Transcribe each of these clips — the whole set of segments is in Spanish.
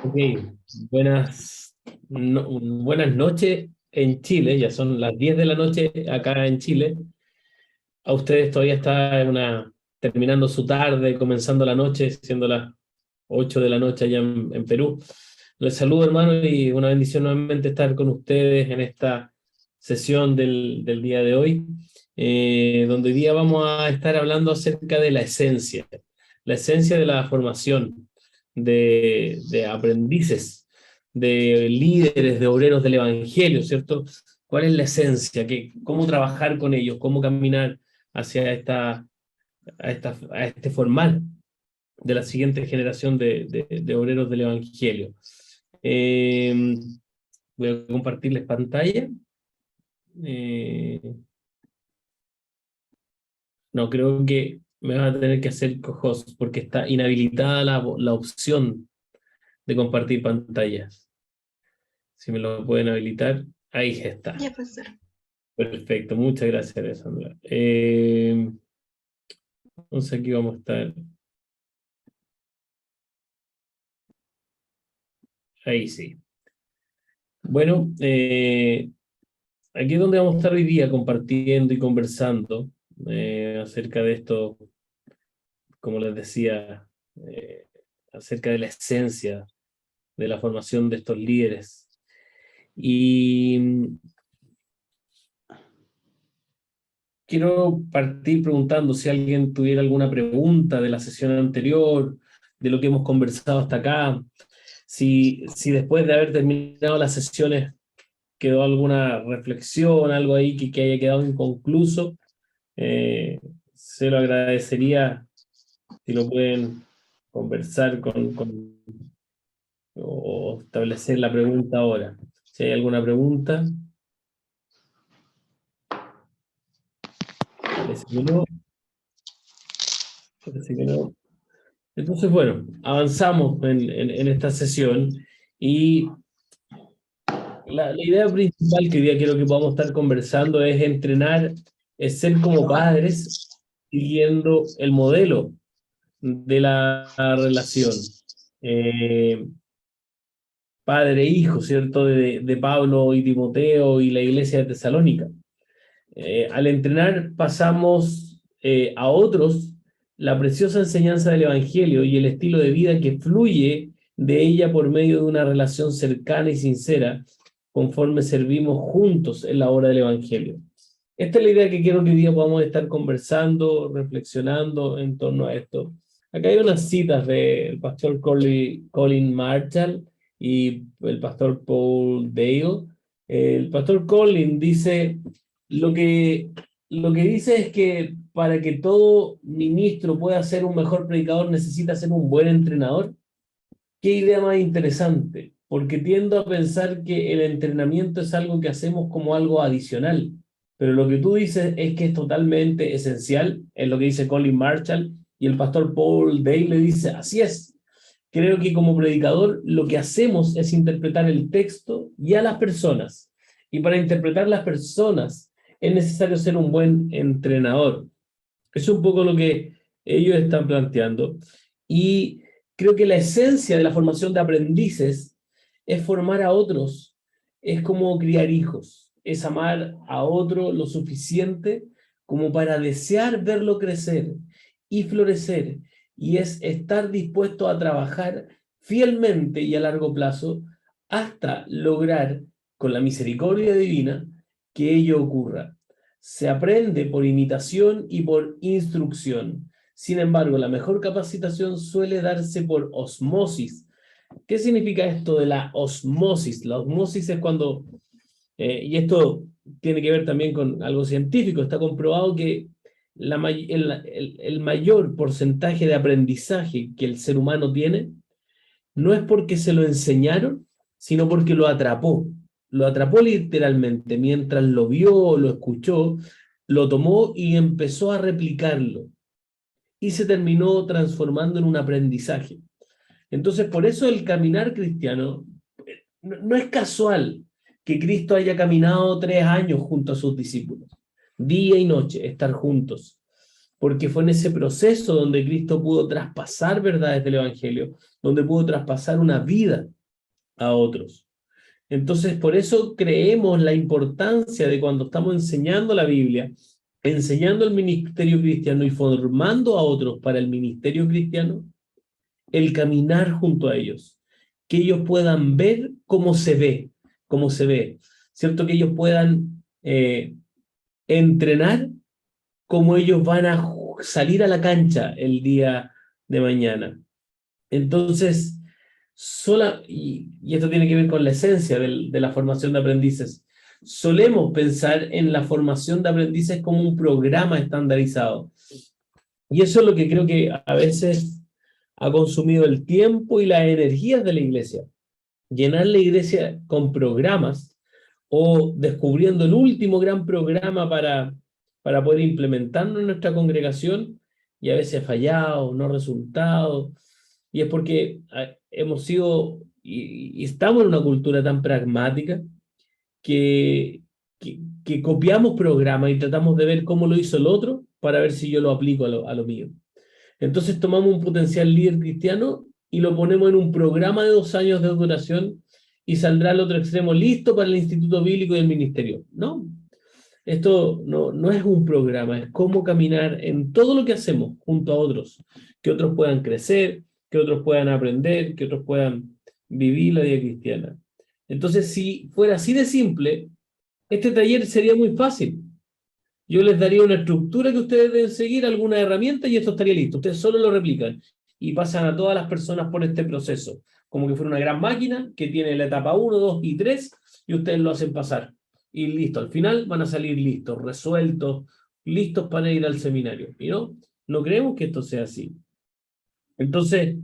Ok, buenas noches en Chile, ya son las 10 de la noche acá en Chile. A ustedes todavía está terminando su tarde, comenzando la noche, siendo las 8 de la noche allá en Perú. Les saludo, hermano, y una bendición nuevamente estar con ustedes en esta sesión del día de hoy, donde hoy día vamos a estar hablando acerca de la esencia de la formación de aprendices, de líderes, de obreros del Evangelio, ¿cierto? ¿Cuál es la esencia? ¿Cómo trabajar con ellos? ¿Cómo caminar hacia a este formar de la siguiente generación de obreros del Evangelio? Eh, Voy a compartirles pantalla. Eh, no, creo que me van a tener que hacer co-host porque está inhabilitada la opción de compartir pantallas. Si me lo pueden habilitar, ahí está. Ya, pastor. Perfecto, muchas gracias, Alessandra. Entonces aquí vamos a estar. Ahí sí. Bueno, aquí es donde vamos a estar hoy día compartiendo y conversando acerca de esto, como les decía, acerca de la esencia de la formación de estos líderes. Y quiero partir preguntando si alguien tuviera alguna pregunta de la sesión anterior, de lo que hemos conversado hasta acá, si después de haber terminado las sesiones quedó alguna reflexión, algo ahí que haya quedado inconcluso, se lo agradecería si lo pueden conversar o establecer la pregunta ahora. Si hay alguna pregunta, parece que no. Parece que no. Entonces, bueno, avanzamos en esta sesión y la idea principal que hoy día quiero que podamos estar conversando es entrenar, es ser como padres siguiendo el modelo de la relación. Eh, Padre-hijo, ¿cierto? De Pablo y Timoteo y la iglesia de Tesalónica. Al entrenar pasamos a otros la preciosa enseñanza del Evangelio y el estilo de vida que fluye de ella por medio de una relación cercana y sincera conforme servimos juntos en la obra del Evangelio. Esta es la idea que quiero que hoy día podamos estar conversando, reflexionando en torno a esto. Acá hay unas citas del pastor Colin Marshall y el pastor Paul Dale. El pastor Colin dice, lo que, lo que dice es que para que todo ministro pueda ser un mejor predicador necesita ser un buen entrenador. Qué idea más interesante, porque tiendo a pensar que el entrenamiento es algo que hacemos como algo adicional, pero lo que tú dices es que es totalmente esencial, es lo que dice Colin Marshall, y el pastor Paul Day le dice, así es. Creo que como predicador lo que hacemos es interpretar el texto y a las personas, y para interpretar las personas es necesario ser un buen entrenador. Es un poco lo que ellos están planteando. Y creo que la esencia de la formación de aprendices es formar a otros. Es como criar hijos. Es amar a otro lo suficiente como para desear verlo crecer y florecer. Y es estar dispuesto a trabajar fielmente y a largo plazo hasta lograr, con la misericordia divina, que ello ocurra. Se aprende por imitación y por instrucción. Sin embargo, la mejor capacitación suele darse por osmosis. ¿Qué significa esto de la osmosis? La osmosis es cuando, y esto tiene que ver también con algo científico, está comprobado que el mayor porcentaje de aprendizaje que el ser humano tiene no es porque se lo enseñaron, sino porque lo atrapó. Lo atrapó literalmente. Mientras lo vio, lo escuchó, lo tomó y empezó a replicarlo. Y se terminó transformando en un aprendizaje. Entonces, por eso el caminar cristiano no es casual que Cristo haya caminado 3 años junto a sus discípulos. Día y noche, estar juntos. porque fue en ese proceso donde Cristo pudo traspasar verdades del Evangelio, donde pudo traspasar una vida a otros. Entonces, por eso creemos la importancia de cuando estamos enseñando la Biblia, enseñando el ministerio cristiano y formando a otros para el ministerio cristiano, el caminar junto a ellos, que ellos puedan ver cómo se ve, ¿cierto? Que ellos puedan entrenar cómo ellos van a salir a la cancha el día de mañana. Entonces, y esto tiene que ver con la esencia de la formación de aprendices, solemos pensar en la formación de aprendices como un programa estandarizado. Y eso es lo que creo que a veces ha consumido el tiempo y las energías de la iglesia. Llenar la iglesia con programas o descubriendo el último gran programa para poder implementarlo en nuestra congregación y a veces fallado, no resultado. Y es porque hemos sido y estamos en una cultura tan pragmática que, que copiamos programas y tratamos de ver cómo lo hizo el otro para ver si yo lo aplico a lo mío. Entonces tomamos un potencial líder cristiano y lo ponemos en un programa de 2 años de duración y saldrá al otro extremo listo para el instituto bíblico y el ministerio. No, esto no es un programa, es cómo caminar en todo lo que hacemos junto a otros, que otros puedan crecer, que otros puedan aprender, que otros puedan vivir la vida cristiana. Entonces, si fuera así de simple, este taller sería muy fácil. Yo les daría una estructura que ustedes deben seguir, alguna herramienta y esto estaría listo. Ustedes solo lo replican y pasan a todas las personas por este proceso, como que fuera una gran máquina que tiene la etapa 1, 2 y 3 y ustedes lo hacen pasar. Y listo, al final van a salir listos, resueltos, listos para ir al seminario. ¿Y no creemos que esto sea así? Entonces,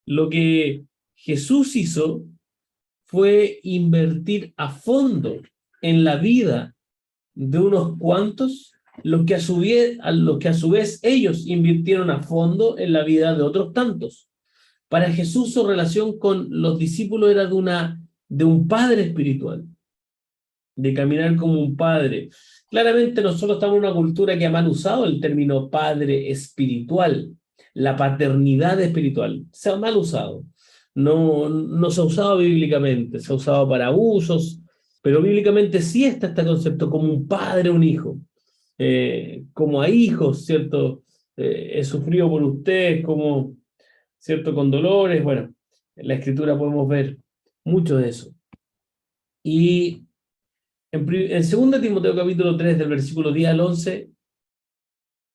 lo que Jesús hizo fue invertir a fondo en la vida de unos cuantos, lo que a su vez ellos invirtieron a fondo en la vida de otros tantos. Para Jesús su relación con los discípulos era de un padre espiritual, de caminar como un padre. Claramente nosotros estamos en una cultura que ha mal usado el término padre espiritual, la paternidad espiritual. Se ha mal usado. No se ha usado bíblicamente, se ha usado para abusos, pero bíblicamente sí está este concepto como un padre, un hijo. Como a hijos, ¿cierto? He sufrido por ustedes, como, ¿cierto? Con dolores. Bueno, en la escritura podemos ver mucho de eso. Y en 2 Timoteo capítulo 3, del versículo 10 al 11,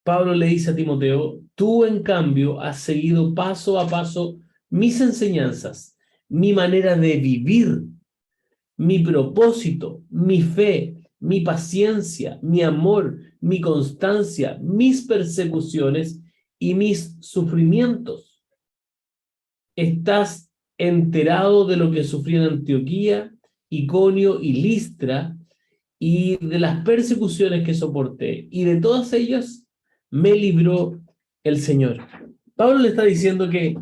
Pablo le dice a Timoteo, tú en cambio has seguido paso a paso mis enseñanzas, mi manera de vivir, mi propósito, mi fe, mi paciencia, mi amor, mi constancia, mis persecuciones y mis sufrimientos. Estás enterado de lo que sufrí en Antioquía, Iconio y Listra, y de las persecuciones que soporté, y de todas ellas me libró el Señor. Pablo le está diciendo que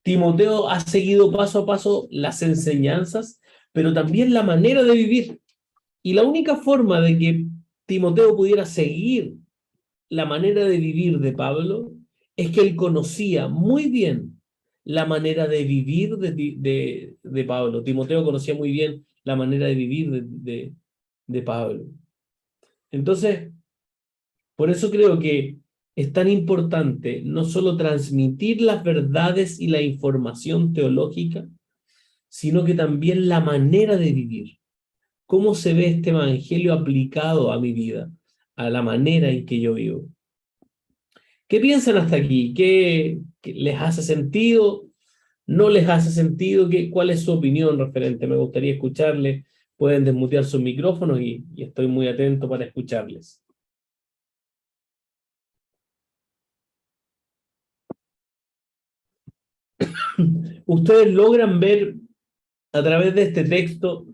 Timoteo ha seguido paso a paso las enseñanzas, pero también la manera de vivir. Y la única forma de que Timoteo pudiera seguir la manera de vivir de Pablo es que él conocía muy bien la manera de vivir de Pablo. Timoteo conocía muy bien la manera de vivir de Pablo. Entonces, por eso creo que es tan importante no solo transmitir las verdades y la información teológica, sino que también la manera de vivir. ¿Cómo se ve este evangelio aplicado a mi vida, a la manera en que yo vivo? ¿Qué piensan hasta aquí? ¿Qué les hace sentido? ¿No les hace sentido? ¿Cuál es su opinión referente? Me gustaría escucharles. Pueden desmutear sus micrófonos y estoy muy atento para escucharles. Ustedes logran ver a través de este texto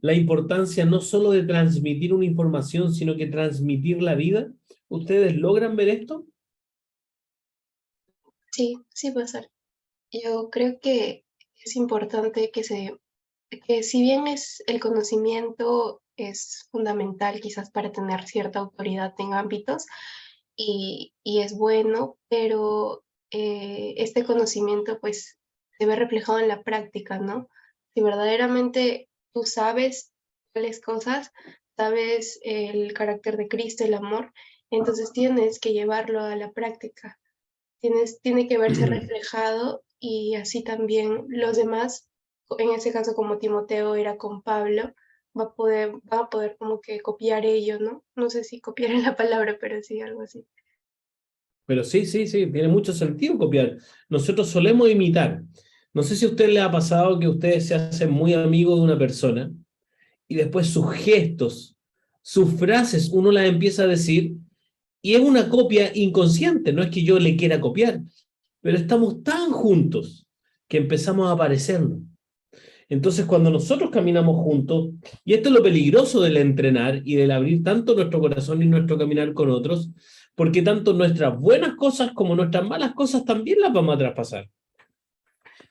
la importancia no solo de transmitir una información, sino que transmitir la vida. ¿Ustedes logran ver esto? Sí, sí puede ser. Yo creo que es importante que si bien el conocimiento es fundamental quizás para tener cierta autoridad en ámbitos, y es bueno, pero este conocimiento pues se ve reflejado en la práctica, ¿no? Si verdaderamente tú sabes tales cosas, sabes el carácter de Cristo, el amor, entonces tienes que llevarlo a la práctica. Tiene que verse reflejado y así también los demás, en ese caso como Timoteo era con Pablo, va a poder como que copiar ello, ¿no? No sé si copiar es la palabra, pero sí, algo así. Pero sí, sí, sí, tiene mucho sentido copiar. Nosotros solemos imitar. No sé si a usted le ha pasado que ustedes se hacen muy amigos de una persona y después sus gestos, sus frases, uno las empieza a decir y es una copia inconsciente, no es que yo le quiera copiar, pero estamos tan juntos que empezamos a parecernos. Entonces, cuando nosotros caminamos juntos, y esto es lo peligroso del entrenar y del abrir tanto nuestro corazón y nuestro caminar con otros, porque tanto nuestras buenas cosas como nuestras malas cosas también las vamos a traspasar.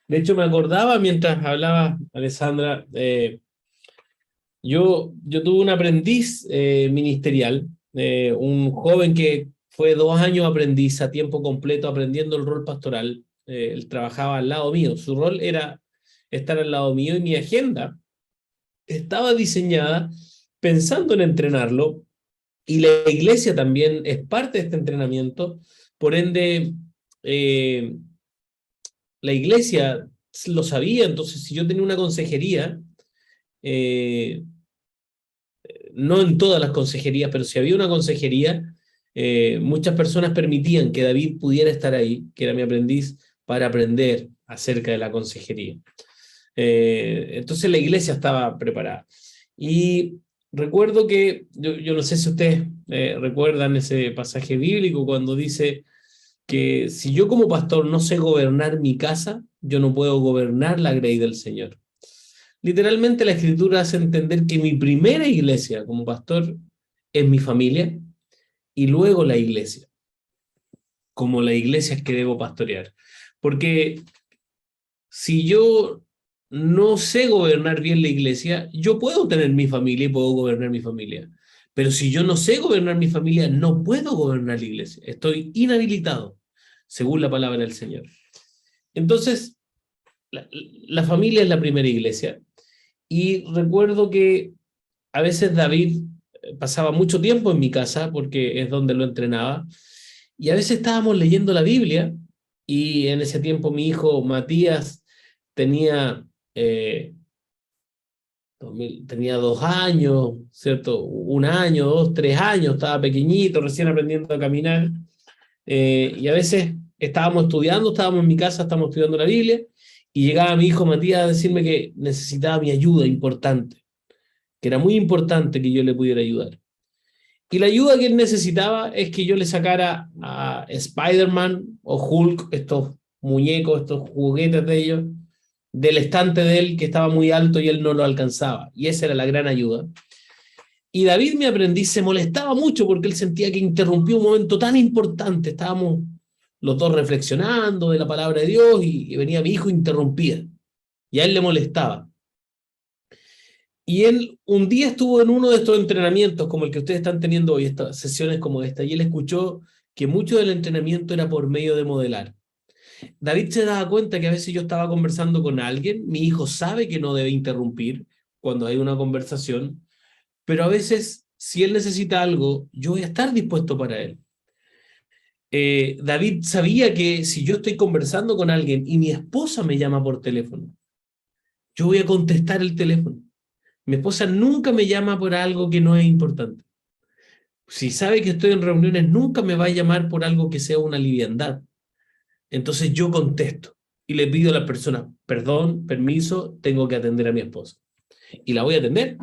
De hecho, me acordaba mientras hablaba Alessandra, yo tuve un aprendiz ministerial, un joven que fue 2 años aprendiz a tiempo completo aprendiendo el rol pastoral. Él trabajaba al lado mío, su rol era estar al lado mío y mi agenda estaba diseñada pensando en entrenarlo y la iglesia también es parte de este entrenamiento, por ende, eh, la iglesia lo sabía, entonces si yo tenía una consejería, eh, no en todas las consejerías, pero si había una consejería, muchas personas permitían que David pudiera estar ahí, que era mi aprendiz, para aprender acerca de la consejería. Entonces la iglesia estaba preparada. Y recuerdo que, yo no sé si ustedes recuerdan ese pasaje bíblico cuando dice que si yo como pastor no sé gobernar mi casa, yo no puedo gobernar la grey del Señor. Literalmente la escritura hace entender que mi primera iglesia como pastor es mi familia y luego la iglesia, como la iglesia es que debo pastorear. Porque si yo no sé gobernar bien la iglesia, yo puedo tener mi familia y puedo gobernar mi familia. Pero si yo no sé gobernar mi familia, no puedo gobernar la iglesia. Estoy inhabilitado, según la palabra del Señor. Entonces, la familia es la primera iglesia. Y recuerdo que a veces David pasaba mucho tiempo en mi casa porque es donde lo entrenaba. Y a veces estábamos leyendo la Biblia y en ese tiempo mi hijo Matías tenía, eh, tenía 2 años, ¿cierto? 1 año, 2, 3 años, estaba pequeñito, recién aprendiendo a caminar. Y a veces estábamos estudiando, estábamos en mi casa, estábamos estudiando la Biblia y llegaba mi hijo Matías a decirme que necesitaba mi ayuda importante, que era muy importante que yo le pudiera ayudar. Y la ayuda que él necesitaba es que yo le sacara a Spider-Man o Hulk, estos muñecos, estos juguetes de ellos, del estante de él que estaba muy alto y él no lo alcanzaba. Y esa era la gran ayuda. Y David, mi aprendiz, se molestaba mucho porque él sentía que interrumpió un momento tan importante. Estábamos los dos reflexionando de la palabra de Dios y venía mi hijo e interrumpía. Y a él le molestaba. Y él un día estuvo en uno de estos entrenamientos como el que ustedes están teniendo hoy, estas sesiones como esta, y él escuchó que mucho del entrenamiento era por medio de modelar. David se daba cuenta que a veces yo estaba conversando con alguien, mi hijo sabe que no debe interrumpir cuando hay una conversación, pero a veces si él necesita algo, yo voy a estar dispuesto para él. David sabía que si yo estoy conversando con alguien y mi esposa me llama por teléfono, yo voy a contestar el teléfono. Mi esposa nunca me llama por algo que no es importante. Si sabe que estoy en reuniones, nunca me va a llamar por algo que sea una liviandad. Entonces yo contesto y le pido a la persona, perdón, permiso, tengo que atender a mi esposa. Y la voy a atender.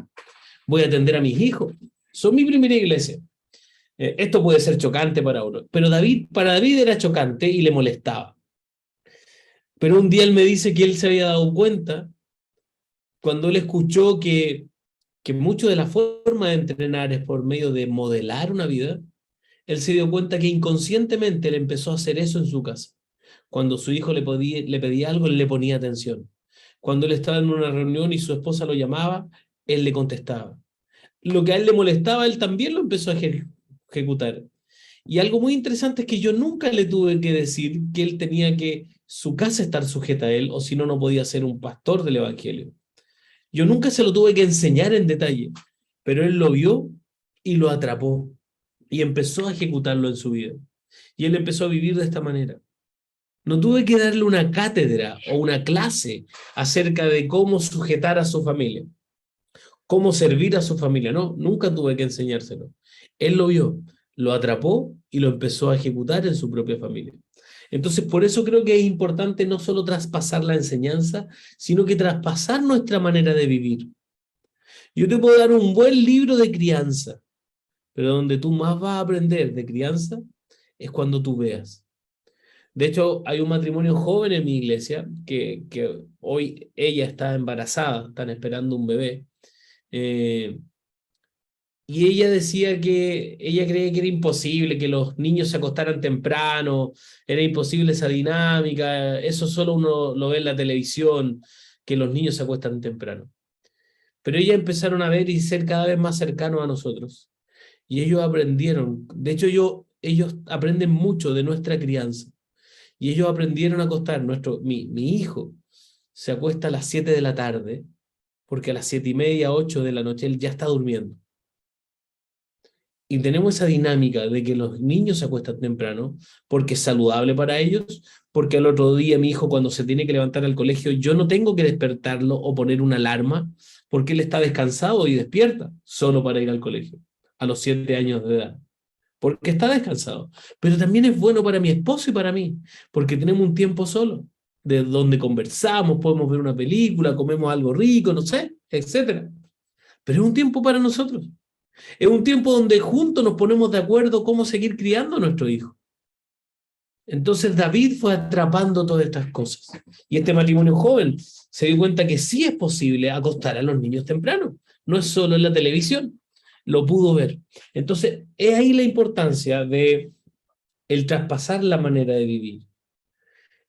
Voy a atender a mis hijos. Son mi primera iglesia. Esto puede ser chocante para uno, pero para David era chocante y le molestaba. Pero un día él me dice que él se había dado cuenta cuando él escuchó que mucho de la forma de entrenar es por medio de modelar una vida. Él se dio cuenta que inconscientemente él empezó a hacer eso en su casa. Cuando su hijo le pedía algo, él le ponía atención. Cuando él estaba en una reunión y su esposa lo llamaba, él le contestaba. Lo que a él le molestaba, él también lo empezó a ejecutar. Y algo muy interesante es que yo nunca le tuve que decir que él tenía que su casa estar sujeta a él, o si no, no podía ser un pastor del Evangelio. Yo nunca se lo tuve que enseñar en detalle, pero él lo vio y lo atrapó y empezó a ejecutarlo en su vida. Y él empezó a vivir de esta manera. No tuve que darle una cátedra o una clase acerca de cómo sujetar a su familia, cómo servir a su familia. No, nunca tuve que enseñárselo. Él lo vio, lo atrapó y lo empezó a ejecutar en su propia familia. Entonces, por eso creo que es importante no solo traspasar la enseñanza, sino que traspasar nuestra manera de vivir. Yo te puedo dar un buen libro de crianza, pero donde tú más vas a aprender de crianza es cuando tú veas. De hecho, hay un matrimonio joven en mi iglesia que hoy ella está embarazada, están esperando un bebé. eh, y ella decía que ella creía que era imposible que los niños se acostaran temprano, era imposible esa dinámica, eso solo uno lo ve en la televisión, que los niños se acuestan temprano. Pero ellas empezaron a ver y ser cada vez más cercanos a nosotros. Y ellos aprendieron, de hecho ellos aprenden mucho de nuestra crianza. Y ellos aprendieron a acostar. Mi hijo se acuesta a las 7 de la tarde, porque a las 7:30, 8 de la noche él ya está durmiendo. Y tenemos esa dinámica de que los niños se acuestan temprano, porque es saludable para ellos, porque al otro día mi hijo cuando se tiene que levantar al colegio, yo no tengo que despertarlo o poner una alarma, porque él está descansado y despierta solo para ir al colegio, a los 7 años de edad. Porque está descansado. Pero también es bueno para mi esposo y para mí, porque tenemos un tiempo solo, de donde conversamos, podemos ver una película, comemos algo rico, no sé, etcétera. Pero es un tiempo para nosotros. Es un tiempo donde juntos nos ponemos de acuerdo cómo seguir criando a nuestro hijo. Entonces David fue atrapando todas estas cosas. Y este matrimonio joven se dio cuenta que sí es posible acostar a los niños temprano. No es solo en la televisión. Lo pudo ver. Entonces, es ahí la importancia de el traspasar la manera de vivir.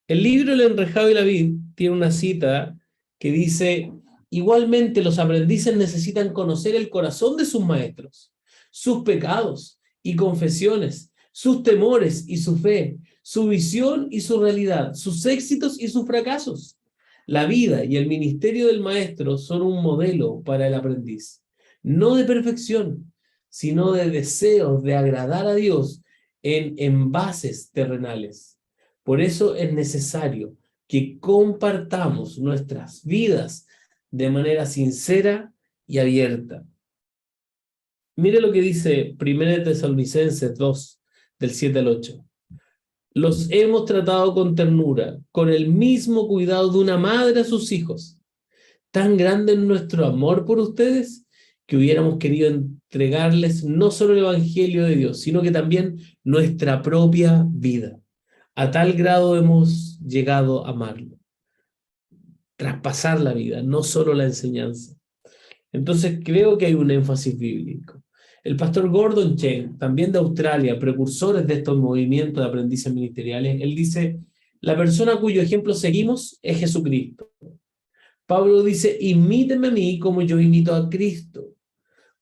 El libro El enrejado y la vid tiene una cita que dice, igualmente los aprendices necesitan conocer el corazón de sus maestros, sus pecados y confesiones, sus temores y su fe, su visión y su realidad, sus éxitos y sus fracasos. La vida y el ministerio del maestro son un modelo para el aprendiz, no de perfección, sino de deseos de agradar a Dios en envases terrenales. Por eso es necesario que compartamos nuestras vidas de manera sincera y abierta. Mire lo que dice 1 Tesalonicenses 2, del 7 al 8. Los hemos tratado con ternura, con el mismo cuidado de una madre a sus hijos. Tan grande es nuestro amor por ustedes que hubiéramos querido entregarles no solo el Evangelio de Dios, sino que también nuestra propia vida. A tal grado hemos llegado a amarlo. Traspasar la vida, no solo la enseñanza. Entonces creo que hay un énfasis bíblico. El pastor Gordon Cheng, también de Australia, precursores de estos movimientos de aprendices ministeriales, él dice, la persona cuyo ejemplo seguimos es Jesucristo. Pablo dice, imíteme a mí como yo imito a Cristo.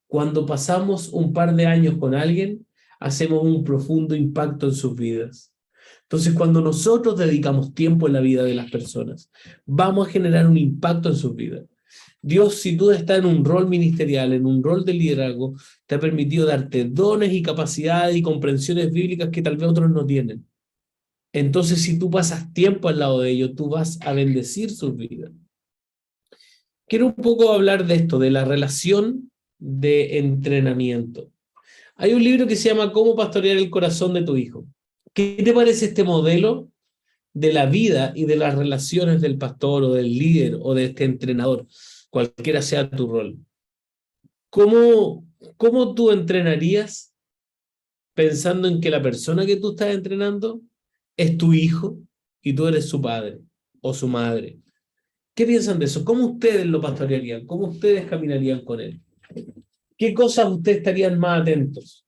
Cuando pasamos un par de años con alguien, hacemos un profundo impacto en sus vidas. Entonces, cuando nosotros dedicamos tiempo en la vida de las personas, vamos a generar un impacto en sus vidas. Dios, si tú estás en un rol ministerial, en un rol de liderazgo, te ha permitido darte dones y capacidades y comprensiones bíblicas que tal vez otros no tienen. Entonces, si tú pasas tiempo al lado de ellos, tú vas a bendecir sus vidas. Quiero un poco hablar de esto, de la relación de entrenamiento. Hay un libro que se llama Cómo pastorear el corazón de tu hijo. ¿Qué te parece este modelo de la vida y de las relaciones del pastor o del líder o de este entrenador, cualquiera sea tu rol? ¿Cómo tú entrenarías pensando en que la persona que tú estás entrenando es tu hijo y tú eres su padre o su madre? ¿Qué piensan de eso? ¿Cómo ustedes lo pastorearían? ¿Cómo ustedes caminarían con él? ¿Qué cosas ustedes estarían más atentos?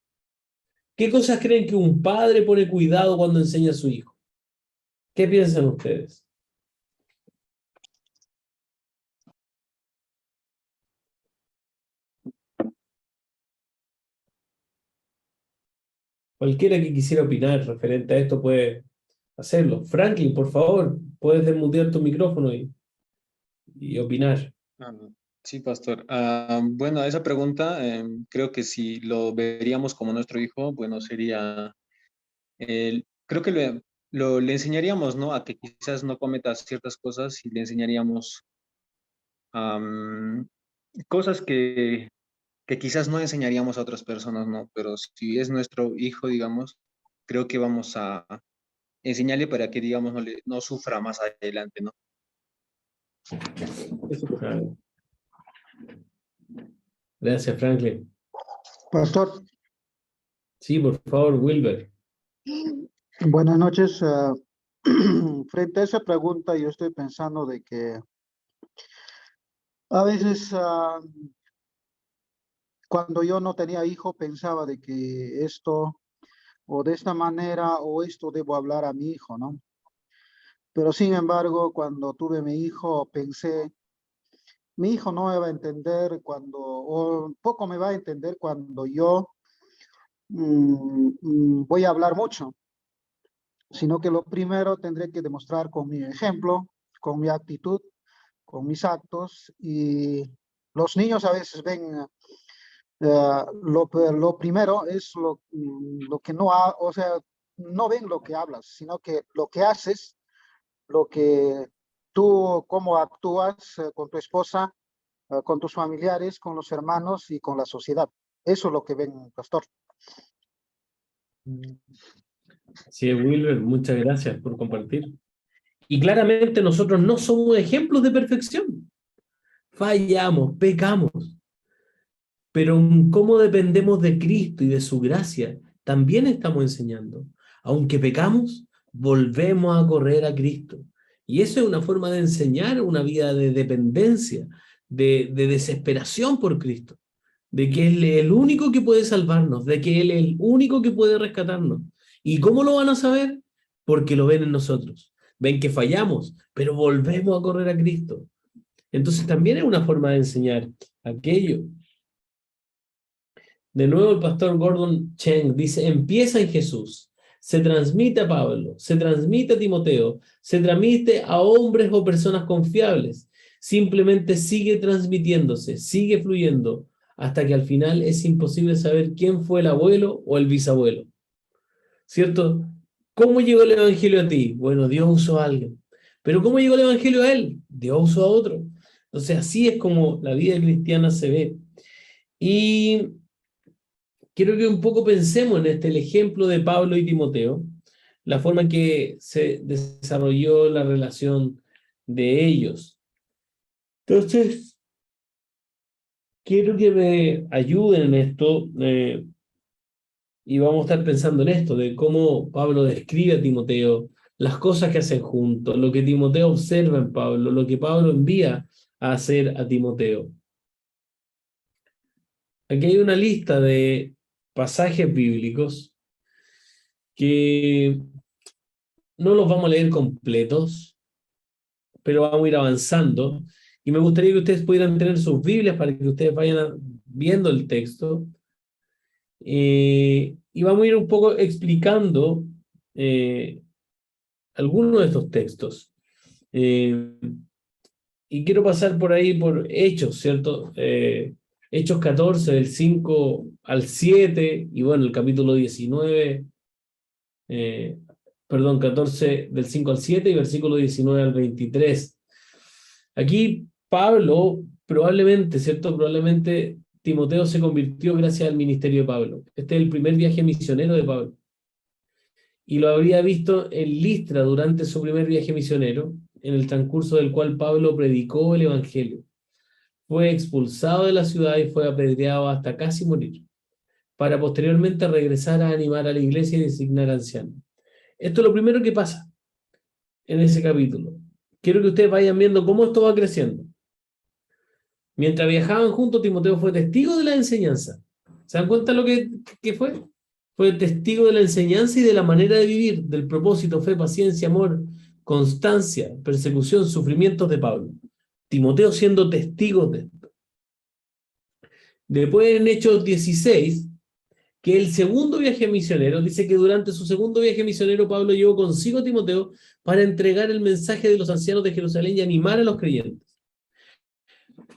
¿Qué cosas creen que un padre pone cuidado cuando enseña a su hijo? ¿Qué piensan ustedes? Cualquiera que quisiera opinar referente a esto puede hacerlo. Franklin, por favor, puedes desmutear tu micrófono y opinar. Ah, sí, pastor. Bueno, esa pregunta creo que si lo veríamos como nuestro hijo, bueno, sería, creo que le enseñaríamos, ¿no? A que quizás no cometa ciertas cosas y le enseñaríamos am, cosas que quizás no enseñaríamos a otras personas, ¿no? Pero si es nuestro hijo, digamos, creo que vamos a enseñarle para que, digamos, no sufra más adelante, ¿no? Eso, por Ah, favor. gracias, Franklin. Pastor, Sí, por favor, Wilber. buenas noches. Frente a esa pregunta, yo estoy pensando de que a veces cuando yo no tenía hijo pensaba de que esto o de esta manera o esto debo hablar a mi hijo, ¿no? Pero sin embargo, cuando tuve mi hijo, pensé, mi hijo no me va a entender o poco me va a entender cuando yo voy a hablar mucho, sino que lo primero tendré que demostrar con mi ejemplo, con mi actitud, con mis actos, y los niños a veces ven lo primero es lo que no, o sea, no ven lo que hablas, sino que lo que haces, lo que tú, cómo actúas con tu esposa, con tus familiares, con los hermanos y con la sociedad. Eso es lo que ven, pastor. Sí, Wilber, muchas gracias por compartir. Y claramente nosotros no somos ejemplos de perfección. Fallamos, pecamos, pero en cómo dependemos de Cristo y de su gracia, también estamos enseñando. Aunque pecamos, volvemos a correr a Cristo. Y eso es una forma de enseñar una vida de dependencia, de desesperación por Cristo, de que Él es el único que puede salvarnos, de que Él es el único que puede rescatarnos. ¿Y cómo lo van a saber? Porque lo ven en nosotros. Ven que fallamos, pero volvemos a correr a Cristo. Entonces también es una forma de enseñar aquello. De nuevo el pastor Gordon Cheng dice, empieza en Jesús, se transmite a Pablo, se transmite a Timoteo, se transmite a hombres o personas confiables. Simplemente sigue transmitiéndose, sigue fluyendo, hasta que al final es imposible saber quién fue el abuelo o el bisabuelo. ¿Cierto? ¿Cómo llegó el evangelio a ti? Bueno, Dios usó a alguien. Pero ¿cómo llegó el evangelio a él? Dios usó a otro. Entonces así es como la vida cristiana se ve. Y quiero que un poco pensemos en el ejemplo de Pablo y Timoteo, la forma en que se desarrolló la relación de ellos. Entonces, quiero que me ayuden en esto, y vamos a estar pensando en esto, de cómo Pablo describe a Timoteo, las cosas que hacen juntos, lo que Timoteo observa en Pablo, lo que Pablo envía a hacer a Timoteo. Aquí hay una lista de pasajes bíblicos que no los vamos a leer completos, pero vamos a ir avanzando. Y me gustaría que ustedes pudieran tener sus Biblias para que ustedes vayan viendo el texto. Y vamos a ir un poco explicando algunos de estos textos. Y quiero pasar por ahí por Hechos, ¿cierto? Hechos 14, del 5 al 7, y bueno, el capítulo 19, perdón, 14, del 5 al 7 y versículo 19 al 23. Aquí Pablo, probablemente, ¿cierto? Probablemente Timoteo se convirtió gracias al ministerio de Pablo. Este es el primer viaje misionero de Pablo. Y lo habría visto en Listra durante su primer viaje misionero, en el transcurso del cual Pablo predicó el Evangelio. Fue expulsado de la ciudad y fue apedreado hasta casi morir, para posteriormente regresar a animar a la iglesia y designar ancianos. Esto es lo primero que pasa en ese capítulo. Quiero que ustedes vayan viendo cómo esto va creciendo. Mientras viajaban juntos, Timoteo fue testigo de la enseñanza. ¿Se dan cuenta lo que fue? Fue testigo de la enseñanza y de la manera de vivir, del propósito, fe, paciencia, amor, constancia, persecución, sufrimientos de Pablo. Timoteo siendo testigo de esto. Después en Hechos 16, que el segundo viaje misionero, dice que durante su segundo viaje misionero Pablo llevó consigo a Timoteo para entregar el mensaje de los ancianos de Jerusalén y animar a los creyentes.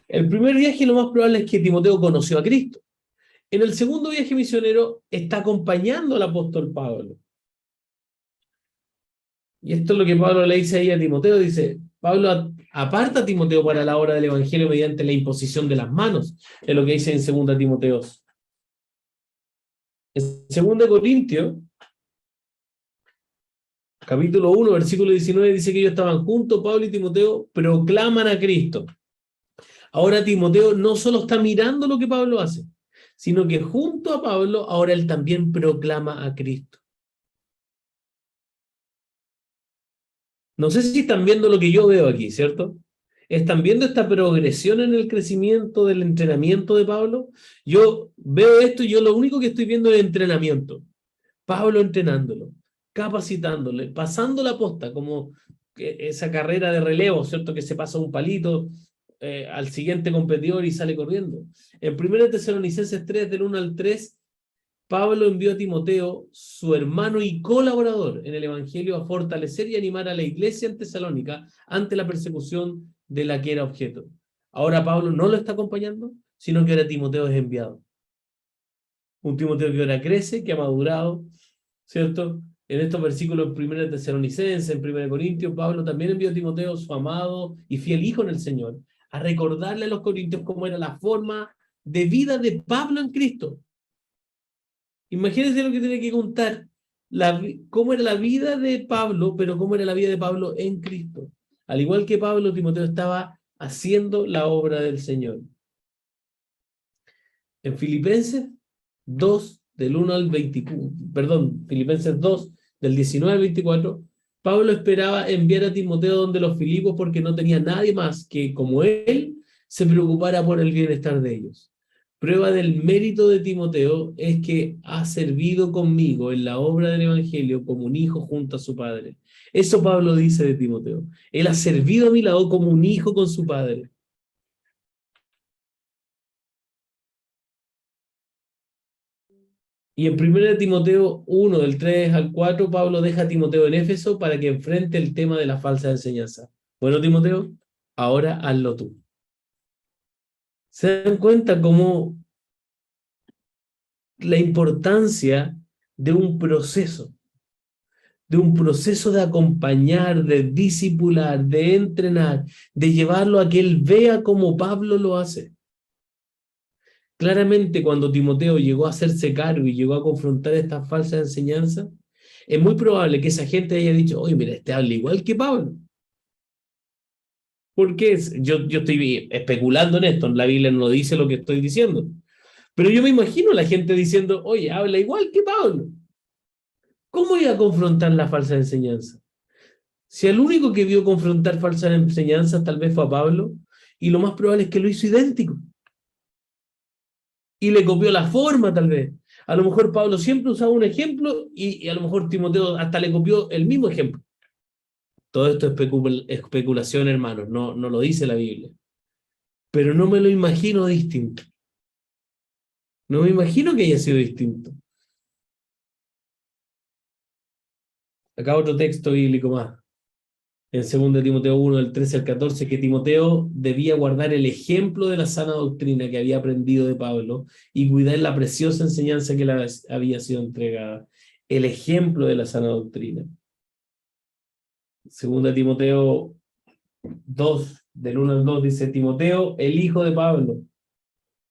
El primer viaje lo más probable es que Timoteo conoció a Cristo. En el segundo viaje misionero está acompañando al apóstol Pablo. Y esto es lo que Pablo le dice ahí a Timoteo, dice, Pablo aparta a Timoteo para la obra del evangelio mediante la imposición de las manos, es lo que dice en 2 Timoteo. En 2 Corintios, capítulo 1, versículo 19, dice que ellos estaban juntos, Pablo y Timoteo proclaman a Cristo. Ahora Timoteo no solo está mirando lo que Pablo hace, sino que junto a Pablo, ahora él también proclama a Cristo. No sé si están viendo lo que yo veo aquí, ¿cierto? ¿Están viendo esta progresión en el crecimiento del entrenamiento de Pablo? Yo veo esto y yo lo único que estoy viendo es entrenamiento. Pablo entrenándolo, capacitándole, pasando la posta, como esa carrera de relevo, ¿cierto? Que se pasa un palito al siguiente competidor y sale corriendo. En 1 Tesalonicenses 3, del 1 al 3, Pablo envió a Timoteo, su hermano y colaborador en el Evangelio, a fortalecer y animar a la iglesia en Tesalónica ante la persecución de la que era objeto. Ahora Pablo no lo está acompañando, sino que ahora Timoteo es enviado. Un Timoteo que ahora crece, que ha madurado, ¿cierto? En estos versículos en 1 Tesalonicenses, en 1 Corintios, Pablo también envió a Timoteo, su amado y fiel hijo en el Señor, a recordarle a los corintios cómo era la forma de vida de Pablo en Cristo. Imagínense lo que tiene que contar, cómo era la vida de Pablo, pero cómo era la vida de Pablo en Cristo. Al igual que Pablo, Timoteo estaba haciendo la obra del Señor. En Filipenses 2, del 1 al 24, perdón, Filipenses 2, del 19 al 24, Pablo esperaba enviar a Timoteo donde los Filipos porque no tenía nadie más que, como él, se preocupara por el bienestar de ellos. Prueba del mérito de Timoteo es que ha servido conmigo en la obra del Evangelio como un hijo junto a su padre. Eso Pablo dice de Timoteo. Él ha servido a mi lado como un hijo con su padre. Y en 1 Timoteo 1, del 3 al 4, Pablo deja a Timoteo en Éfeso para que enfrente el tema de la falsa enseñanza. Bueno, Timoteo, ahora hazlo tú. ¿Se dan cuenta cómo la importancia de un proceso de acompañar, de discipular, de entrenar, de llevarlo a que él vea como Pablo lo hace? Claramente, cuando Timoteo llegó a hacerse cargo y llegó a confrontar estas falsas enseñanzas, es muy probable que esa gente haya dicho, oye, mira, este habla igual que Pablo. Porque yo estoy especulando en esto, la Biblia no dice lo que estoy diciendo. Pero yo me imagino a la gente diciendo, oye, habla igual que Pablo. ¿Cómo iba a confrontar la falsa enseñanza? Si el único que vio confrontar falsas enseñanzas tal vez fue a Pablo, y lo más probable es que lo hizo idéntico. Y le copió la forma tal vez. A lo mejor Pablo siempre usaba un ejemplo y a lo mejor Timoteo hasta le copió el mismo ejemplo. Todo esto es especulación, hermanos, no lo dice la Biblia. Pero no me lo imagino distinto. No me imagino que haya sido distinto. Acá otro texto bíblico más. En 2 Timoteo 1, del 13 al 14, que Timoteo debía guardar el ejemplo de la sana doctrina que había aprendido de Pablo y cuidar la preciosa enseñanza que le había sido entregada. El ejemplo de la sana doctrina. 2 Timoteo 2, del 1 al 2, dice, Timoteo, el hijo de Pablo,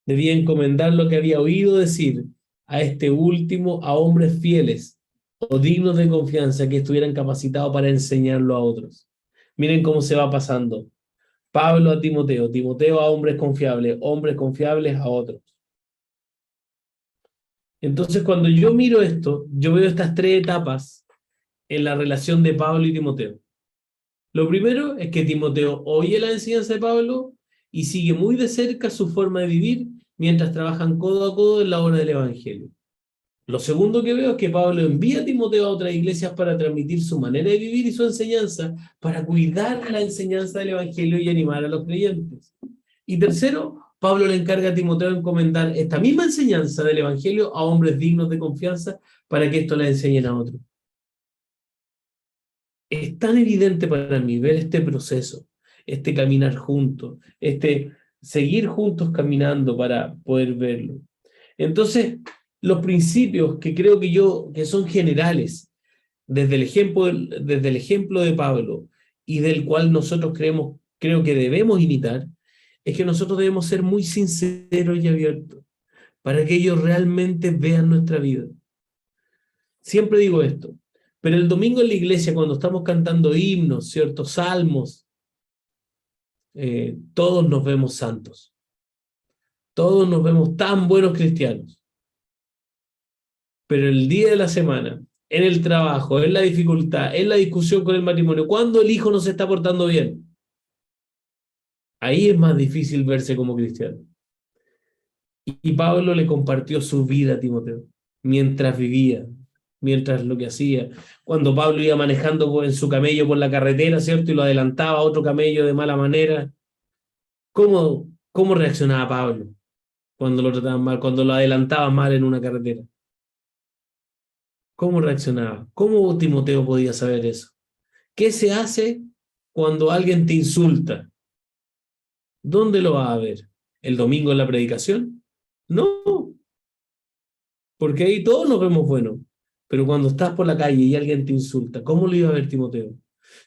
debía encomendar lo que había oído decir a este último a hombres fieles o dignos de confianza que estuvieran capacitados para enseñarlo a otros. Miren cómo se va pasando. Pablo a Timoteo, Timoteo a hombres confiables a otros. Entonces, cuando yo miro esto, yo veo estas tres etapas en la relación de Pablo y Timoteo. Lo primero es que Timoteo oye la enseñanza de Pablo y sigue muy de cerca su forma de vivir mientras trabajan codo a codo en la obra del Evangelio. Lo segundo que veo es que Pablo envía a Timoteo a otras iglesias para transmitir su manera de vivir y su enseñanza, para cuidar la enseñanza del Evangelio y animar a los creyentes. Y tercero, Pablo le encarga a Timoteo encomendar esta misma enseñanza del Evangelio a hombres dignos de confianza para que esto le enseñen a otros. Es tan evidente para mí ver este proceso, este caminar juntos, este seguir juntos caminando para poder verlo. Entonces, los principios que creo que son generales, desde el ejemplo de Pablo y del cual nosotros creo que debemos imitar, es que nosotros debemos ser muy sinceros y abiertos para que ellos realmente vean nuestra vida. Siempre digo esto, pero el domingo en la iglesia, cuando estamos cantando himnos, ciertos salmos, todos nos vemos santos. Todos nos vemos tan buenos cristianos. Pero el día de la semana, en el trabajo, en la dificultad, en la discusión con el matrimonio, cuando el hijo no se está portando bien, ahí es más difícil verse como cristiano. Y Pablo le compartió su vida a Timoteo, mientras vivía, mientras lo que hacía. Cuando Pablo iba manejando en su camello por la carretera, ¿cierto? Y lo adelantaba a otro camello de mala manera. ¿Cómo reaccionaba Pablo cuando lo trataban mal, cuando lo adelantaban mal en una carretera? ¿Cómo reaccionaba? ¿Cómo Timoteo podía saber eso? ¿Qué se hace cuando alguien te insulta? ¿Dónde lo vas a ver? ¿El domingo en la predicación? No, porque ahí todos nos vemos buenos. Pero cuando estás por la calle y alguien te insulta, ¿cómo lo iba a ver Timoteo?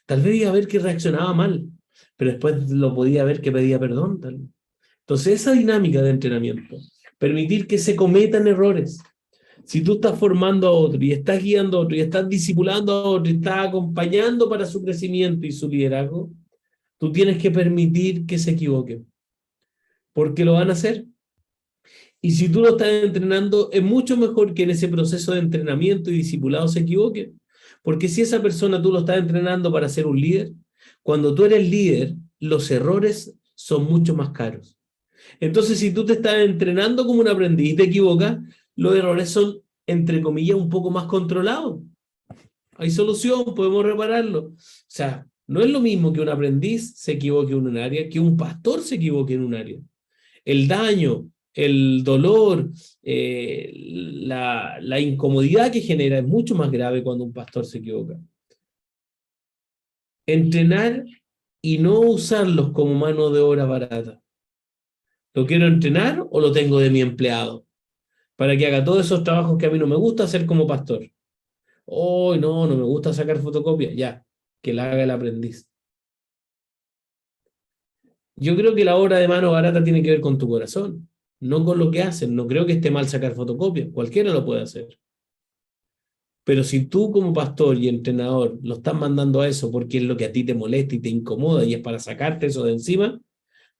Tal vez iba a ver que reaccionaba mal, pero después lo podía ver que pedía perdón. Tal vez. Entonces, esa dinámica de entrenamiento, permitir que se cometan errores. Si tú estás formando a otro y estás guiando a otro y estás discipulando a otro y estás acompañando para su crecimiento y su liderazgo, tú tienes que permitir que se equivoquen. Porque lo van a hacer. Y si tú lo estás entrenando, es mucho mejor que en ese proceso de entrenamiento y discipulado se equivoque. Porque si esa persona tú lo estás entrenando para ser un líder, cuando tú eres líder, los errores son mucho más caros. Entonces, si tú te estás entrenando como un aprendiz y te equivocas, los errores son, entre comillas, un poco más controlados. Hay solución, podemos repararlo. O sea, no es lo mismo que un aprendiz se equivoque en un área que un pastor se equivoque en un área. El daño, el dolor, la incomodidad que genera es mucho más grave cuando un pastor se equivoca. Entrenar y no usarlos como mano de obra barata. ¿Lo quiero entrenar o lo tengo de mi empleado? Para que haga todos esos trabajos que a mí no me gusta hacer como pastor. Oh, no me gusta sacar fotocopias. Ya, que la haga el aprendiz. Yo creo que la obra de mano barata tiene que ver con tu corazón, no con lo que hacen. No creo que esté mal sacar fotocopias. Cualquiera lo puede hacer. Pero si tú como pastor y entrenador lo estás mandando a eso porque es lo que a ti te molesta y te incomoda y es para sacarte eso de encima,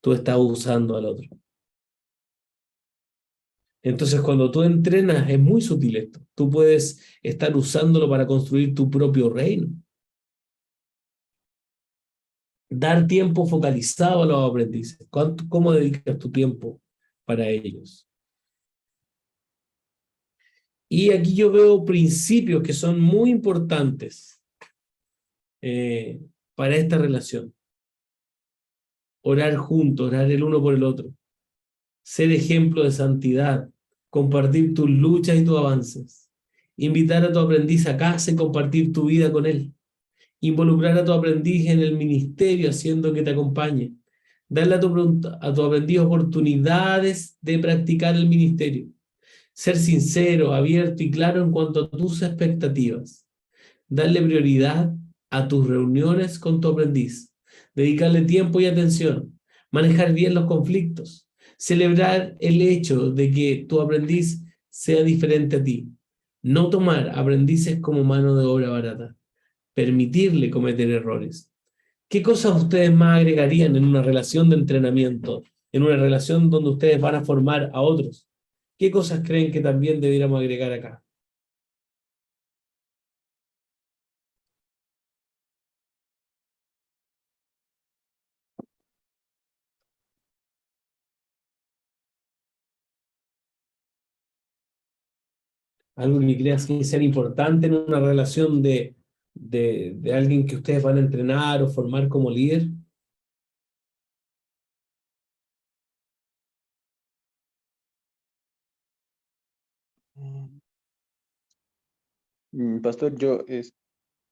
tú estás usando al otro. Entonces, cuando tú entrenas, es muy sutil esto. Tú puedes estar usándolo para construir tu propio reino. Dar tiempo focalizado a los aprendices. ¿Cómo dedicas tu tiempo para ellos? Y aquí yo veo principios que son muy importantes para esta relación. Orar juntos, orar el uno por el otro. Ser ejemplo de santidad. Compartir tus luchas y tus avances. Invitar a tu aprendiz a casa y compartir tu vida con él. Involucrar a tu aprendiz en el ministerio haciendo que te acompañe. Darle a tu aprendiz oportunidades de practicar el ministerio. Ser sincero, abierto y claro en cuanto a tus expectativas. Darle prioridad a tus reuniones con tu aprendiz. Dedicarle tiempo y atención. Manejar bien los conflictos. Celebrar el hecho de que tu aprendiz sea diferente a ti. No tomar aprendices como mano de obra barata. Permitirle cometer errores. ¿Qué cosas ustedes más agregarían en una relación de entrenamiento, en una relación donde ustedes van a formar a otros? ¿Qué cosas creen que también debiéramos agregar acá? Algo que creas que sea importante en una relación de alguien que ustedes van a entrenar o formar como líder. Pastor,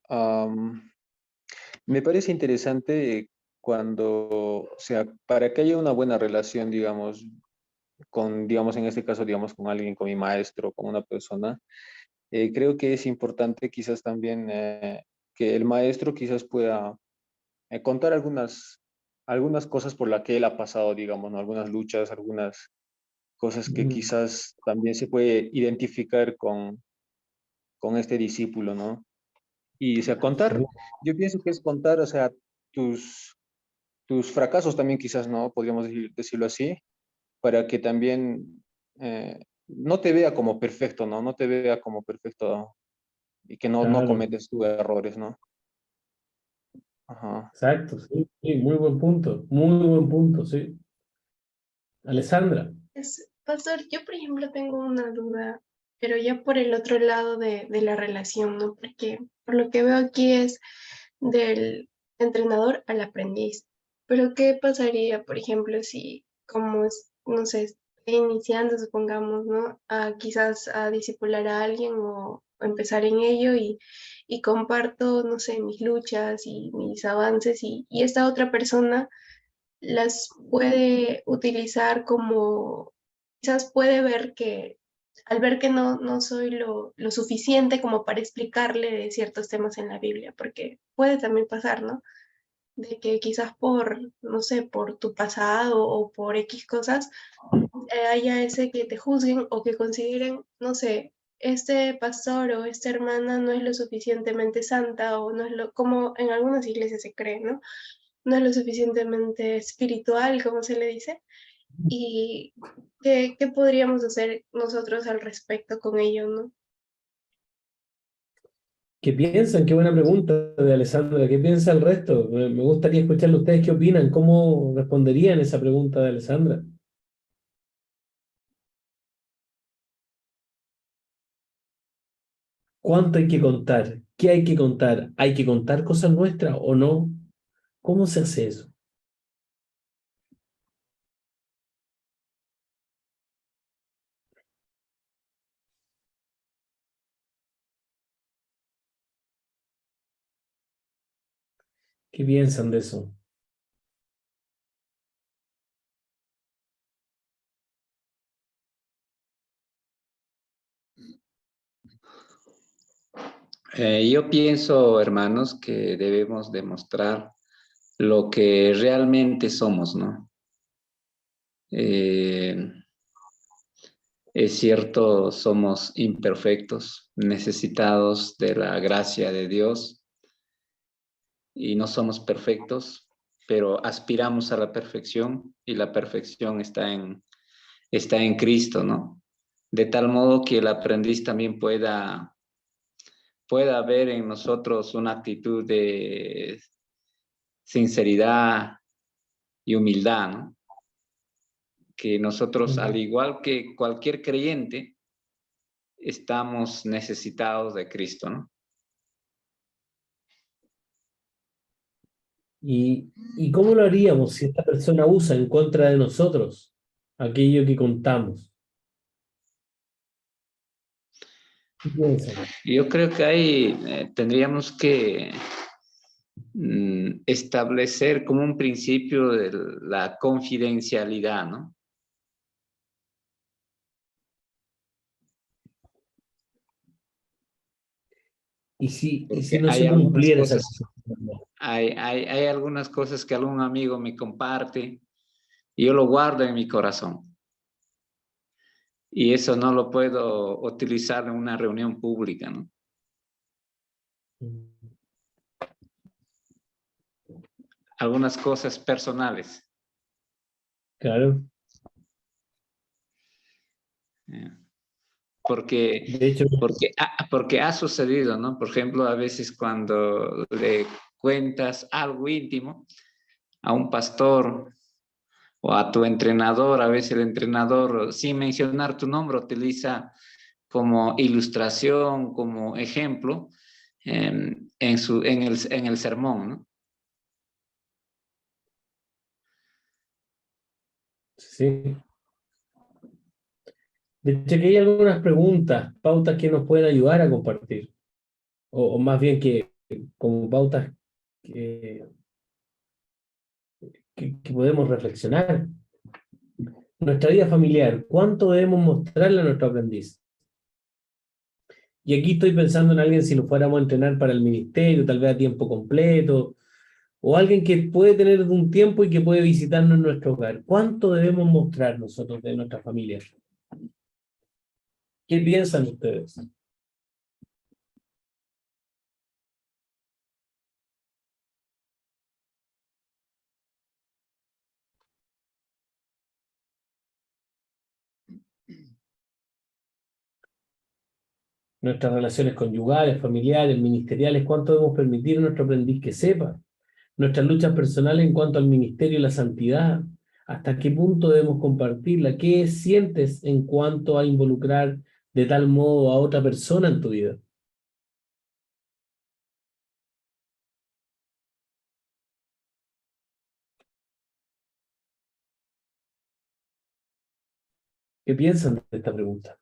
am, me parece interesante cuando, o sea, para que haya una buena relación, digamos, digamos, en este caso, digamos, con alguien, con mi maestro, con una persona, creo que es importante quizás también que el maestro quizás pueda contar algunas cosas por las que él ha pasado, digamos, ¿no? Algunas luchas, algunas cosas que Mm, quizás también se puede identificar con este discípulo, ¿no? Y, o sea, contar, sí, yo pienso que es contar, o sea, tus, tus fracasos también quizás, ¿no? Podríamos decirlo así, para que también no te vea como perfecto, ¿no? No te vea como perfecto y que no claro, cometes tus errores, ¿no? Ajá. exacto, sí, sí, muy buen punto, sí. Alessandra, Pastor, yo por ejemplo tengo una duda, pero ya por el otro lado de la relación, ¿no? Porque por lo que veo aquí es del entrenador al aprendiz. Pero ¿qué pasaría, por ejemplo, si como es, no sé, está iniciando, supongamos, ¿no? A quizás a discipular a alguien o empezar en ello y comparto, no sé, mis luchas y mis avances y esta otra persona las puede utilizar como, quizás puede ver que, al ver que no soy lo suficiente como para explicarle de ciertos temas en la Biblia, porque puede también pasar, ¿no? De que quizás por, no sé, por tu pasado o por X cosas, haya ese que te juzguen o que consideren, no sé, este pastor o esta hermana no es lo suficientemente santa o no es lo, como en algunas iglesias se cree, ¿no? No es lo suficientemente espiritual, como se le dice. ¿Y qué podríamos hacer nosotros al respecto con ello, no? ¿qué piensan? Qué buena pregunta de Alessandra. ¿Qué piensa el resto? Me gustaría escucharle a ustedes qué opinan, cómo responderían esa pregunta de Alessandra. ¿Cuánto hay que contar? ¿Qué hay que contar? ¿Hay que contar cosas nuestras o no? ¿Cómo se hace eso? ¿Qué piensan de eso? Yo pienso, hermanos, que debemos demostrar lo que realmente somos, ¿no? Eh, es cierto, somos imperfectos, necesitados de la gracia de Dios y no somos perfectos, pero aspiramos a la perfección y la perfección está en Cristo, ¿no? De tal modo que el aprendiz también pueda ver en nosotros una actitud de sinceridad y humildad, ¿no? Que nosotros, al igual que cualquier creyente, estamos necesitados de Cristo, ¿no? ¿Y cómo lo haríamos si esta persona usa en contra de nosotros aquello que contamos? ¿Qué piensan? Yo creo que ahí tendríamos que establecer como un principio de la confidencialidad, ¿no? ¿Y si Porque no se cumpliera esa condición? hay algunas cosas que algún amigo me comparte y yo lo guardo en mi corazón. Y eso no lo puedo utilizar en una reunión pública, ¿no? Algunas cosas personales. Claro. ¿Eh? Porque, De hecho, porque ha sucedido, ¿no? Por ejemplo, a veces cuando le cuentas algo íntimo a un pastor o a tu entrenador, a veces el entrenador, sin mencionar tu nombre, utiliza como ilustración, como ejemplo, en el sermón, ¿no? sí. De hecho, aquí hay algunas preguntas, pautas que nos pueden ayudar a compartir. o más bien que como pautas que, que podemos reflexionar. Nuestra vida familiar, ¿cuánto debemos mostrarle a nuestro aprendiz? Y aquí estoy pensando en alguien si lo fuéramos a entrenar para el ministerio, tal vez a tiempo completo, o alguien que puede tener un tiempo y que puede visitarnos en nuestro hogar. ¿Cuánto debemos mostrar nosotros de nuestra familia? ¿Qué piensan ustedes? Nuestras relaciones conyugales, familiares, ministeriales, ¿cuánto debemos permitir a nuestro aprendiz que sepa? Nuestras luchas personales en cuanto al ministerio y la santidad, ¿hasta qué punto debemos compartirla? ¿Qué sientes en cuanto a involucrar de tal modo a otra persona en tu vida? ¿Qué piensan de esta pregunta?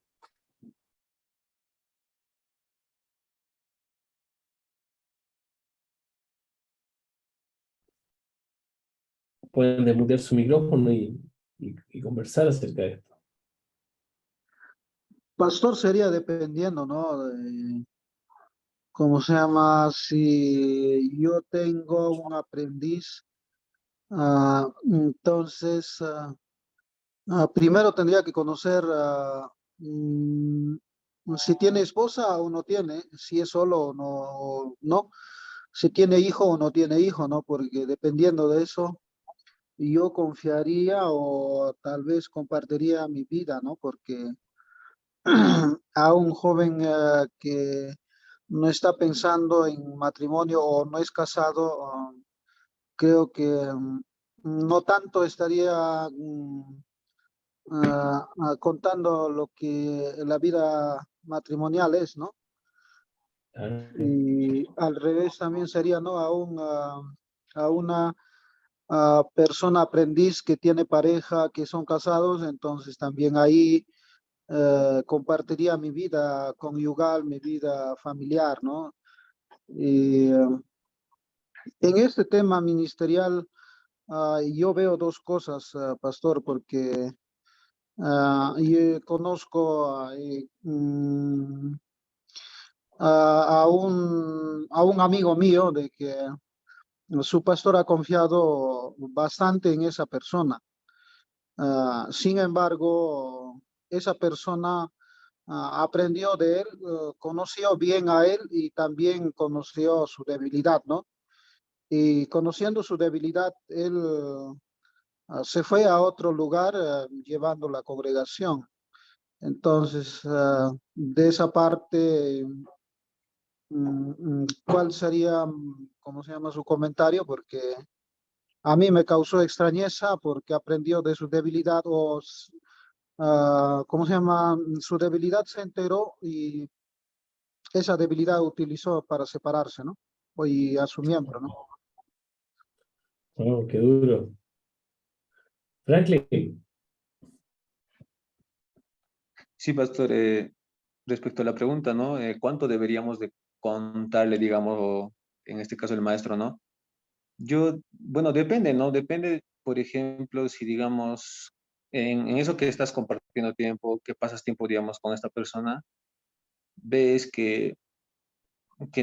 Pueden desmutear su micrófono y conversar acerca de esto. Pastor, sería dependiendo, ¿no? ¿Cómo se llama? Si yo tengo un aprendiz, entonces primero tendría que conocer si tiene esposa o no tiene, si es solo o no, no, si tiene hijo o no tiene hijo, ¿no? Porque dependiendo de eso, yo confiaría o tal vez compartiría mi vida, ¿no? Porque a un joven que no está pensando en matrimonio o no es casado, creo que no tanto estaría contando lo que la vida matrimonial es, ¿no? Y al revés también sería, ¿no? A una persona aprendiz que tiene pareja, que son casados, entonces también ahí compartiría mi vida conyugal, mi vida familiar, ¿no? Y en este tema ministerial, yo veo dos cosas, pastor, porque yo conozco a un amigo mío de que su pastor ha confiado bastante en esa persona. Sin embargo, esa persona aprendió de él, conoció bien a él y también conoció su debilidad, ¿no? Y conociendo su debilidad, él se fue a otro lugar llevando la congregación. Entonces, de esa parte, ¿cuál sería, cómo se llama su comentario? Porque a mí me causó extrañeza porque aprendió de su debilidad o, ¿cómo se llama? Su debilidad se enteró y esa debilidad utilizó para separarse, ¿no? Y a su miembro, ¿no? Oh, qué duro. Franklin, Sí, pastor, respecto a la pregunta, ¿no? ¿Cuánto deberíamos de contarle, digamos, o en este caso el maestro, ¿no? Yo, bueno, depende, ¿no? Depende, por ejemplo, si digamos, en eso que estás compartiendo tiempo, que pasas tiempo, digamos, con esta persona, ves que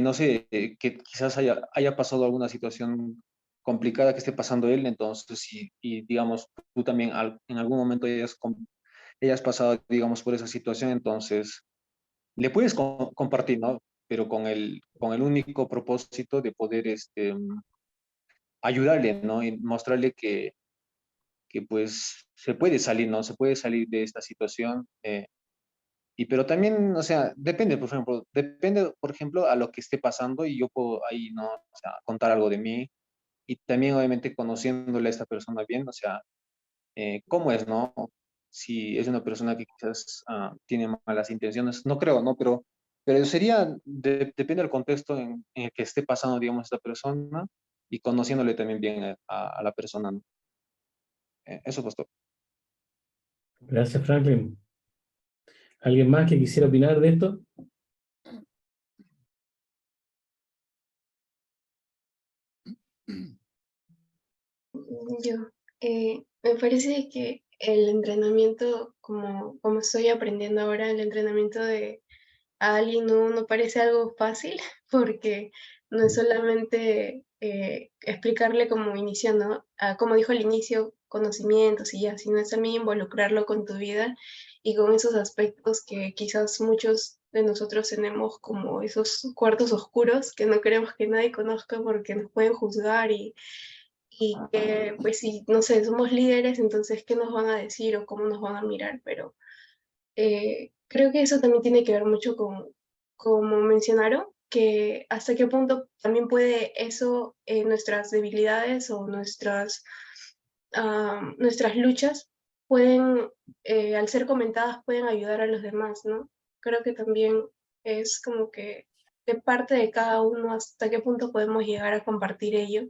no sé, que quizás haya pasado alguna situación complicada que esté pasando él, entonces, y digamos, tú también en algún momento hayas pasado, digamos, por esa situación, entonces, le puedes compartir, ¿no? Pero con el único propósito de poder ayudarle, ¿no? Y mostrarle que pues se puede salir, ¿no? Se puede salir de esta situación. Y pero también, o sea, depende, por ejemplo, depende, por ejemplo, a lo que esté pasando y yo puedo ahí, ¿no? O sea, contar algo de mí y también obviamente conociéndole a esta persona bien, o sea, cómo es, ¿no? Si es una persona que quizás tiene malas intenciones, no creo, ¿no? Pero sería, depende del contexto en el que esté pasando, digamos, esta persona y conociéndole también bien a la persona, ¿no? Eso, pastor. gracias, Franklin. ¿Alguien más que quisiera opinar de esto? Me parece que el entrenamiento, como estoy aprendiendo ahora, el entrenamiento de a alguien no parece algo fácil, porque no es solamente explicarle como inicio, ¿no? Como dijo al inicio, conocimientos y ya, sino es también involucrarlo con tu vida y con esos aspectos que quizás muchos de nosotros tenemos como esos cuartos oscuros que no queremos que nadie conozca porque nos pueden juzgar y que, pues si, no sé, somos líderes, entonces, ¿qué nos van a decir o cómo nos van a mirar? Pero creo que eso también tiene que ver mucho con, como mencionaron, que hasta qué punto también puede eso, nuestras debilidades o nuestras luchas, pueden, al ser comentadas, pueden ayudar a los demás, ¿no? Creo que también es como que de parte de cada uno hasta qué punto podemos llegar a compartir ello,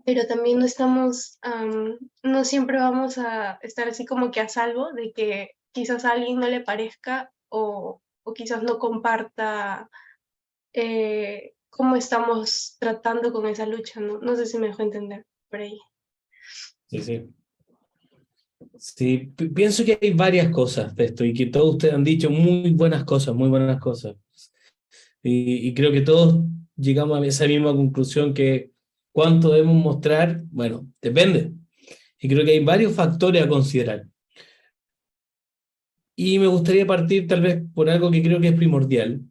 pero también no siempre vamos a estar así como que a salvo de que quizás a alguien no le parezca o quizás no comparta cómo estamos tratando con esa lucha, ¿no? No sé si me dejó entender por ahí. Sí, sí. Sí, pienso que hay varias cosas de esto y que todos ustedes han dicho muy buenas cosas, muy buenas cosas. Y creo que todos llegamos a esa misma conclusión que cuánto debemos mostrar, bueno, depende. Y creo que hay varios factores a considerar. Y me gustaría partir tal vez por algo que creo que es primordial.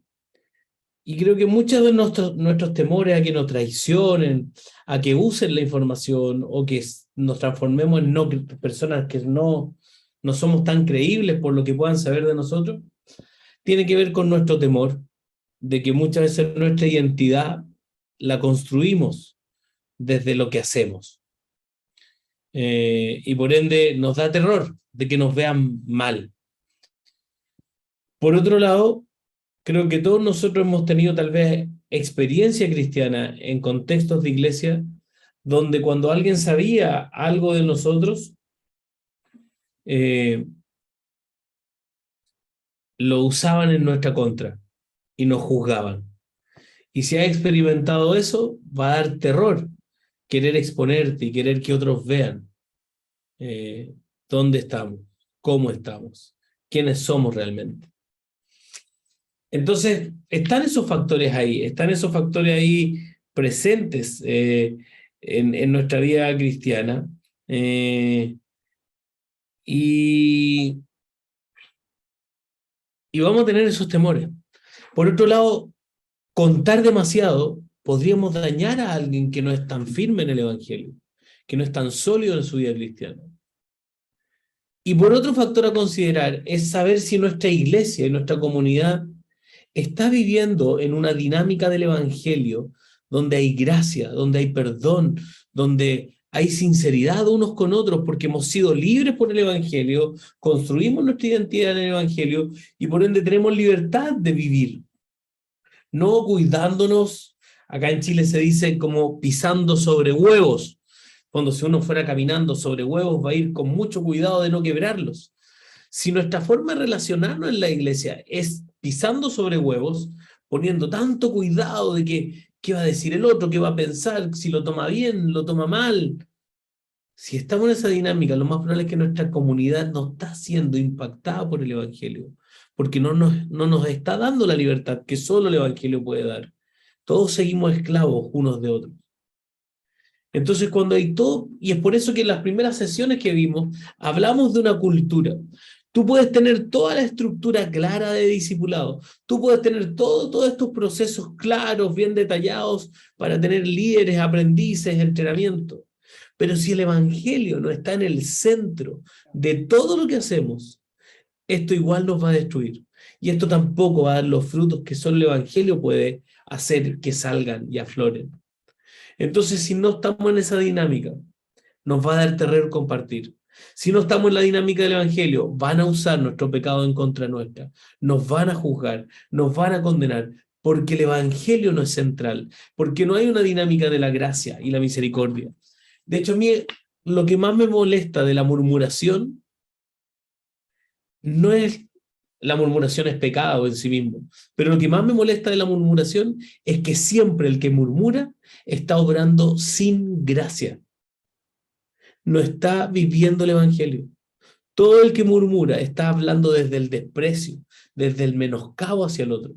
Y creo que muchos de nuestros temores a que nos traicionen, a que usen la información o que nos transformemos en personas que no somos tan creíbles por lo que puedan saber de nosotros, tiene que ver con nuestro temor de que muchas veces nuestra identidad la construimos desde lo que hacemos. Y por ende nos da terror de que nos vean mal. Por otro lado, creo que todos nosotros hemos tenido tal vez experiencia cristiana en contextos de iglesia donde cuando alguien sabía algo de nosotros, lo usaban en nuestra contra y nos juzgaban. Y si has experimentado eso, va a dar terror querer exponerte y querer que otros vean dónde estamos, cómo estamos, quiénes somos realmente. Entonces, están esos factores ahí presentes en nuestra vida cristiana. Y vamos a tener esos temores. Por otro lado, contar demasiado podríamos dañar a alguien que no es tan firme en el Evangelio, que no es tan sólido en su vida cristiana. Y por otro factor a considerar es saber si nuestra iglesia y nuestra comunidad está viviendo en una dinámica del Evangelio donde hay gracia, donde hay perdón, donde hay sinceridad unos con otros porque hemos sido libres por el Evangelio, construimos nuestra identidad en el Evangelio y por ende tenemos libertad de vivir. No cuidándonos, acá en Chile se dice como pisando sobre huevos. Cuando si uno fuera caminando sobre huevos va a ir con mucho cuidado de no quebrarlos. Si nuestra forma de relacionarnos en la iglesia es pisando sobre huevos, poniendo tanto cuidado de que qué va a decir el otro, qué va a pensar, si lo toma bien, lo toma mal. Si estamos en esa dinámica, lo más probable es que nuestra comunidad no está siendo impactada por el Evangelio, porque no nos está dando la libertad que solo el Evangelio puede dar. Todos seguimos esclavos unos de otros. Entonces, cuando hay todo, y es por eso que en las primeras sesiones que vimos, hablamos de una cultura. Tú puedes tener toda la estructura clara de discipulado, tú puedes tener todos estos procesos claros, bien detallados, para tener líderes, aprendices, entrenamiento. Pero si el Evangelio no está en el centro de todo lo que hacemos, esto igual nos va a destruir. Y esto tampoco va a dar los frutos que solo el Evangelio puede hacer que salgan y afloren. Entonces, si no estamos en esa dinámica, nos va a dar terror compartir. Si no estamos en la dinámica del Evangelio, van a usar nuestro pecado en contra nuestra, nos van a juzgar, nos van a condenar, porque el Evangelio no es central, porque no hay una dinámica de la gracia y la misericordia. De hecho, a mí lo que más me molesta de la murmuración no es la murmuración es pecado en sí mismo. Pero lo que más me molesta de la murmuración es que siempre el que murmura está obrando sin gracia. No está viviendo el Evangelio. Todo el que murmura está hablando desde el desprecio, desde el menoscabo hacia el otro.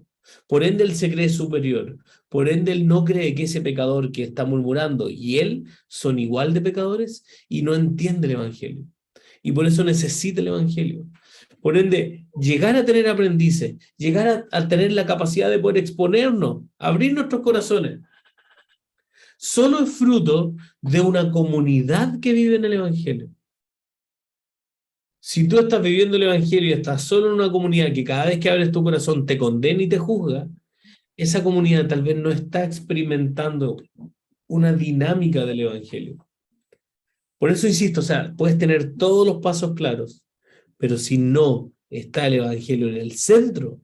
Por ende, él se cree superior. Por ende, él no cree que ese pecador que está murmurando y él son igual de pecadores y no entiende el Evangelio. Y por eso necesita el Evangelio. Por ende, llegar a tener aprendices, llegar a tener la capacidad de poder exponernos, abrir nuestros corazones, solo es fruto de una comunidad que vive en el Evangelio. Si tú estás viviendo el Evangelio y estás solo en una comunidad que cada vez que abres tu corazón te condena y te juzga, esa comunidad tal vez no está experimentando una dinámica del Evangelio. Por eso insisto, o sea, puedes tener todos los pasos claros, pero si no está el Evangelio en el centro,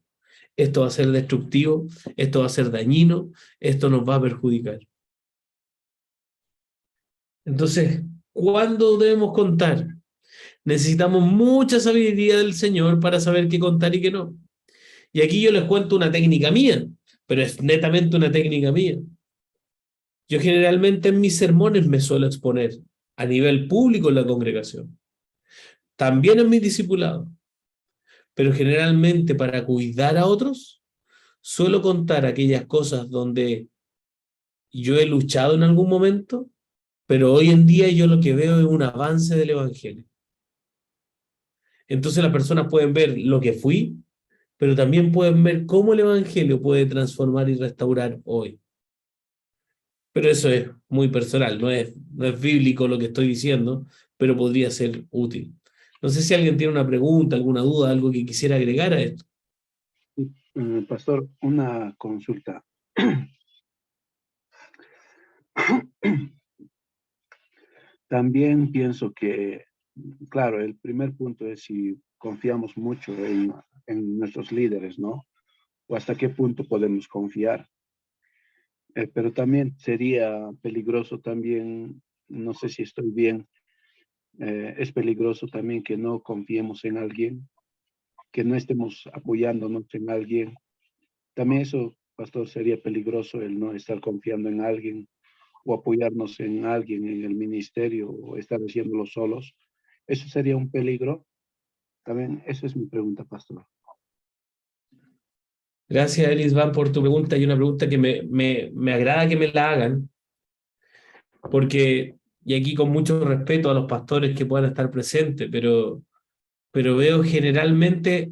esto va a ser destructivo, esto va a ser dañino, esto nos va a perjudicar. Entonces, ¿cuándo debemos contar? Necesitamos mucha sabiduría del Señor para saber qué contar y qué no. Y aquí yo les cuento una técnica mía, pero es netamente una técnica mía. Yo generalmente en mis sermones me suelo exponer a nivel público en la congregación, también en mis discipulados, pero generalmente para cuidar a otros, suelo contar aquellas cosas donde yo he luchado en algún momento, pero hoy en día yo lo que veo es un avance del Evangelio. Entonces las personas pueden ver lo que fui, pero también pueden ver cómo el Evangelio puede transformar y restaurar hoy. Pero eso es muy personal, no es bíblico lo que estoy diciendo, pero podría ser útil. No sé si alguien tiene una pregunta, alguna duda, algo que quisiera agregar a esto. Pastor, una consulta. También pienso que, claro, el primer punto es si confiamos mucho en nuestros líderes, ¿no? O hasta qué punto podemos confiar. Pero también sería peligroso también, no sé si estoy bien, es peligroso también que no confiemos en alguien, que no estemos apoyándonos en alguien. También eso, pastor, sería peligroso el no estar confiando en alguien o apoyarnos en alguien en el ministerio o estar haciéndolo solos. Eso sería un peligro. También, esa es mi pregunta, pastor. Gracias, Elisban, por tu pregunta. Y una pregunta que me agrada que me la hagan, porque, y aquí con mucho respeto a los pastores que puedan estar presentes, pero veo generalmente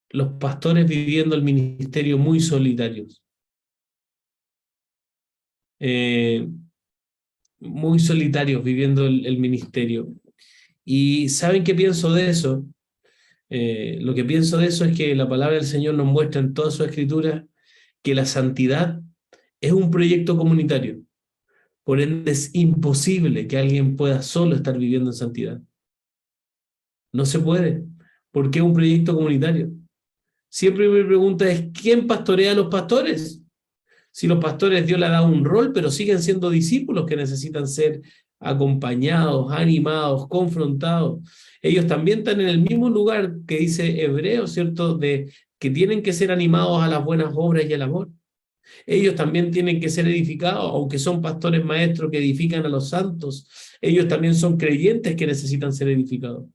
los pastores viviendo el ministerio muy solitarios. Muy solitarios viviendo el ministerio. ¿Y saben qué pienso de eso? Lo que pienso de eso es que la palabra del Señor nos muestra en toda su escritura que la santidad es un proyecto comunitario. Por ende, es imposible que alguien pueda solo estar viviendo en santidad. No se puede, porque es un proyecto comunitario. Siempre mi pregunta es, ¿quién pastorea a los pastores? Si los pastores Dios les ha dado un rol, pero siguen siendo discípulos que necesitan ser acompañados, animados, confrontados. Ellos también están en el mismo lugar que dice Hebreo, ¿cierto? De que tienen que ser animados a las buenas obras y al amor. Ellos también tienen que ser edificados, aunque son pastores maestros que edifican a los santos. Ellos también son creyentes que necesitan ser edificados.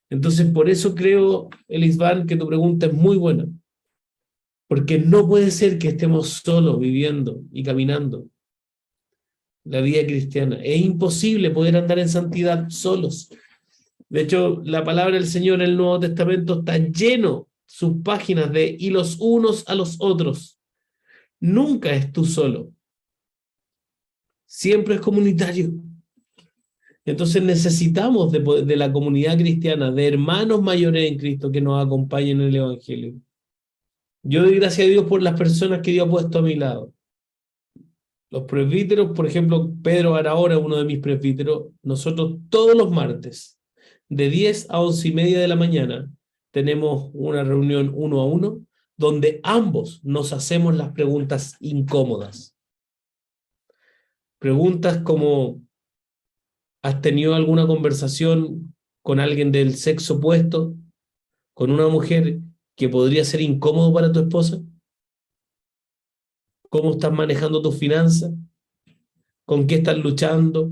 Entonces, por eso creo, Elisban, que tu pregunta es muy buena. Porque no puede ser que estemos solos viviendo y caminando la vida cristiana. Es imposible poder andar en santidad solos. De hecho, la palabra del Señor en el Nuevo Testamento está lleno, sus páginas de y los unos a los otros. Nunca es tú solo. Siempre es comunitario. Entonces necesitamos de la comunidad cristiana, de hermanos mayores en Cristo que nos acompañen en el Evangelio. Yo doy gracias a Dios por las personas que Dios ha puesto a mi lado. Los presbíteros, por ejemplo, Pedro Barahona, uno de mis presbíteros, nosotros todos los martes, de 10 a 11:30 de la mañana, tenemos una reunión 1 a 1, donde ambos nos hacemos las preguntas incómodas. Preguntas como, ¿has tenido alguna conversación con alguien del sexo opuesto, con una mujer? que podría ser incómodo para tu esposa? ¿Cómo estás manejando tus finanzas? ¿Con qué estás luchando?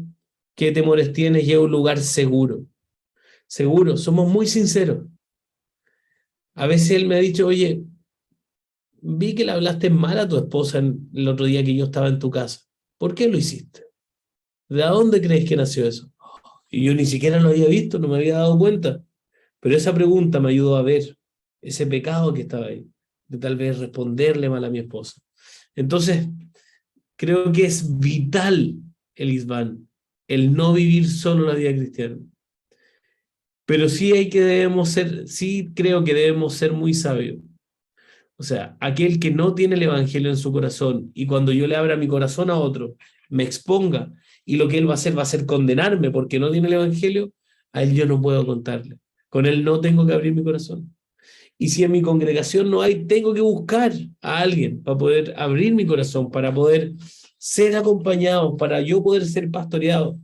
¿Qué temores tienes? Y es un lugar seguro. Seguro, somos muy sinceros. A veces él me ha dicho, oye, vi que le hablaste mal a tu esposa el otro día que yo estaba en tu casa. ¿Por qué lo hiciste? ¿De dónde crees que nació eso? Y yo ni siquiera lo había visto, no me había dado cuenta. Pero esa pregunta me ayudó a ver ese pecado que estaba ahí, de tal vez responderle mal a mi esposa. Entonces, creo que es vital el isván, el no vivir solo la vida cristiana. Pero sí creo que debemos ser muy sabios. O sea, aquel que no tiene el evangelio en su corazón y cuando yo le abra mi corazón a otro, me exponga y lo que él va a hacer condenarme porque no tiene el evangelio, a él yo no puedo contarle. Con él no tengo que abrir mi corazón. Y si en mi congregación no hay, tengo que buscar a alguien para poder abrir mi corazón, para poder ser acompañado, para yo poder ser pastoreado.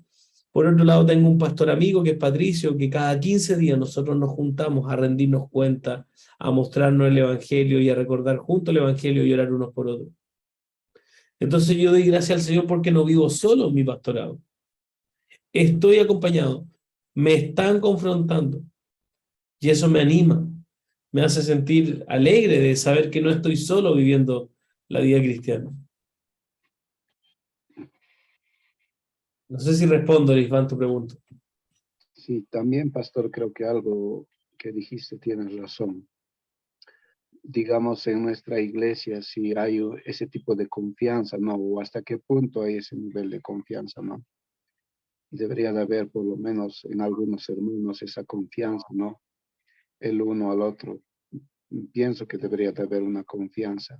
Por otro lado, tengo un pastor amigo que es Patricio, que cada 15 días nosotros nos juntamos a rendirnos cuenta, a mostrarnos el Evangelio y a recordar juntos el Evangelio y orar unos por otros. Entonces yo doy gracias al Señor porque no vivo solo en mi pastorado. Estoy acompañado, me están confrontando y eso me anima, me hace sentir alegre de saber que no estoy solo viviendo la vida cristiana. No sé si respondo, Lisbán, tu pregunta. Sí, también, pastor, creo que algo que dijiste tienes razón. Digamos, en nuestra iglesia, si hay ese tipo de confianza, ¿no? O hasta qué punto hay ese nivel de confianza, ¿no? Debería de haber, por lo menos en algunos hermanos, esa confianza, ¿no? El uno al otro. Pienso que debería de haber una confianza,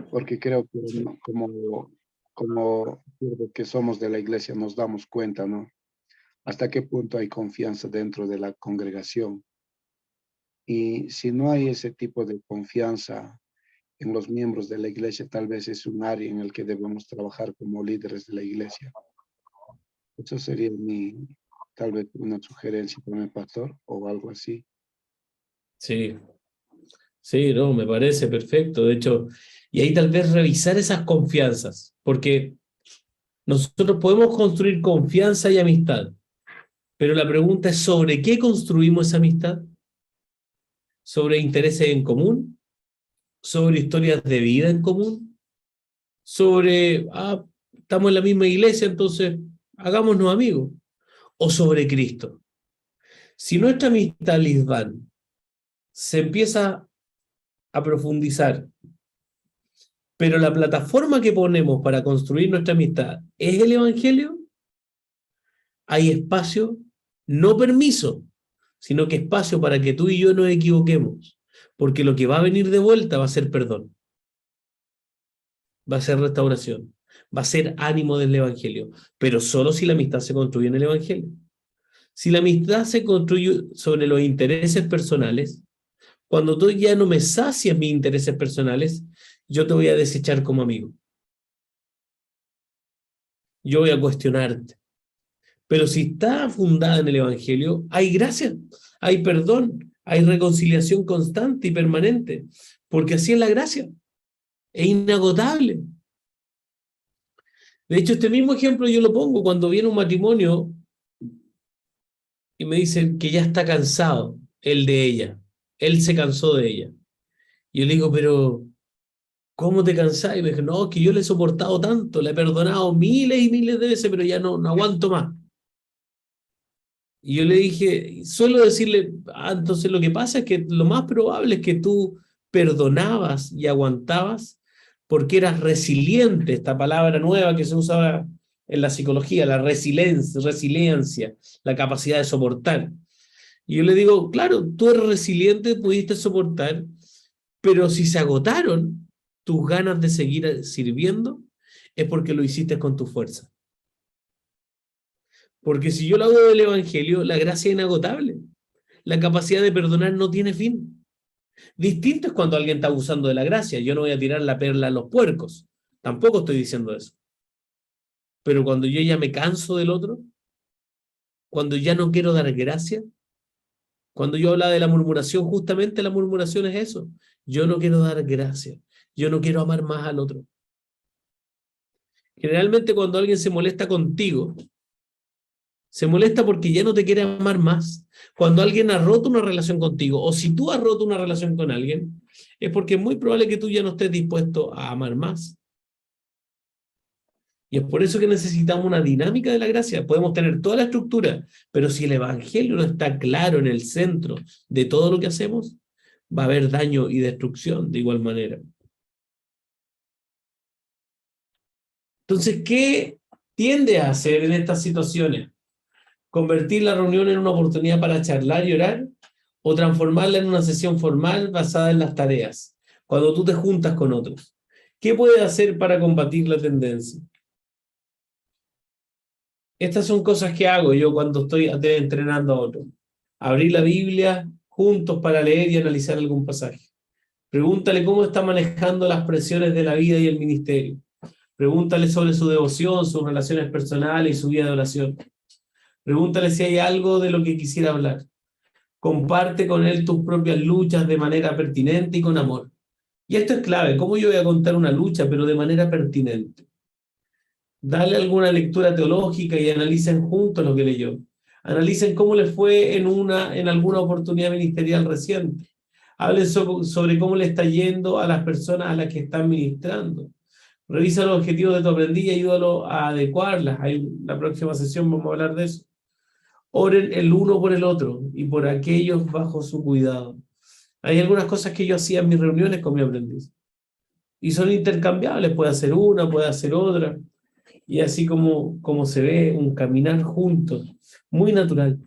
porque creo que ¿no? como que somos de la iglesia nos damos cuenta, ¿no? Hasta qué punto hay confianza dentro de la congregación. Y si no hay ese tipo de confianza en los miembros de la iglesia, tal vez es un área en el que debemos trabajar como líderes de la iglesia. Eso sería tal vez una sugerencia para el pastor o algo así. Sí, sí, no, me parece perfecto. De hecho, y ahí tal vez revisar esas confianzas, porque nosotros podemos construir confianza y amistad, pero la pregunta es ¿sobre qué construimos esa amistad? ¿Sobre intereses en común? ¿Sobre historias de vida en común? ¿Sobre, estamos en la misma iglesia, entonces hagámonos amigos? ¿O sobre Cristo? Si nuestra amistad, Lisbán, se empieza a profundizar, pero la plataforma que ponemos para construir nuestra amistad es el Evangelio, hay espacio, no permiso, sino que espacio para que tú y yo nos equivoquemos, porque lo que va a venir de vuelta va a ser perdón, va a ser restauración, va a ser ánimo del Evangelio, pero solo si la amistad se construye en el Evangelio. Si la amistad se construye sobre los intereses personales, cuando tú ya no me sacias mis intereses personales, yo te voy a desechar como amigo. Yo voy a cuestionarte. Pero si está fundada en el Evangelio, hay gracia, hay perdón, hay reconciliación constante y permanente, porque así es la gracia, es inagotable. De hecho, este mismo ejemplo yo lo pongo cuando viene un matrimonio y me dicen que ya está cansado, él de ella, él se cansó de ella. Y yo le digo, pero ¿cómo te cansás? Y me dijo, no, que yo le he soportado tanto, le he perdonado miles y miles de veces, pero ya no aguanto más. Y yo le dije, suelo decirle, entonces lo que pasa es que lo más probable es que tú perdonabas y aguantabas porque eras resiliente, esta palabra nueva que se usa en la psicología, la resiliencia, la capacidad de soportar. Y yo le digo, claro, tú eres resiliente, pudiste soportar, pero si se agotaron tus ganas de seguir sirviendo, es porque lo hiciste con tu fuerza. Porque si yo lo hago del Evangelio, la gracia es inagotable. La capacidad de perdonar no tiene fin. Distinto es cuando alguien está abusando de la gracia. Yo no voy a tirar la perla a los puercos. Tampoco estoy diciendo eso. Pero cuando yo ya me canso del otro, cuando ya no quiero dar gracia, Cuando yo hablaba de la murmuración, justamente la murmuración es eso. Yo no quiero dar gracias. Yo no quiero amar más al otro. Generalmente cuando alguien se molesta contigo, se molesta porque ya no te quiere amar más. Cuando alguien ha roto una relación contigo, o si tú has roto una relación con alguien, es porque es muy probable que tú ya no estés dispuesto a amar más. Y es por eso que necesitamos una dinámica de la gracia. Podemos tener toda la estructura, pero si el evangelio no está claro en el centro de todo lo que hacemos, va a haber daño y destrucción de igual manera. Entonces, ¿qué tiende a hacer en estas situaciones? ¿Convertir la reunión en una oportunidad para charlar y orar? ¿O transformarla en una sesión formal basada en las tareas, cuando tú te juntas con otros? ¿Qué puedes hacer para combatir la tendencia? Estas son cosas que hago yo cuando estoy entrenando a otros. Abrir la Biblia juntos para leer y analizar algún pasaje. Pregúntale cómo está manejando las presiones de la vida y el ministerio. Pregúntale sobre su devoción, sus relaciones personales y su vida de oración. Pregúntale si hay algo de lo que quisiera hablar. Comparte con él tus propias luchas de manera pertinente y con amor. Y esto es clave. ¿Cómo yo voy a contar una lucha, pero de manera pertinente? Dale alguna lectura teológica y analicen juntos lo que leyó. Analicen cómo le fue en alguna oportunidad ministerial reciente. Hablen sobre cómo le está yendo a las personas a las que están ministrando. Revisa los objetivos de tu aprendiz y ayúdalo a adecuarlas. La próxima sesión vamos a hablar de eso. Oren el uno por el otro y por aquellos bajo su cuidado. Hay algunas cosas que yo hacía en mis reuniones con mi aprendiz. Y son intercambiables. Puede hacer una, puede hacer otra. Y así como se ve un caminar juntos, muy natural.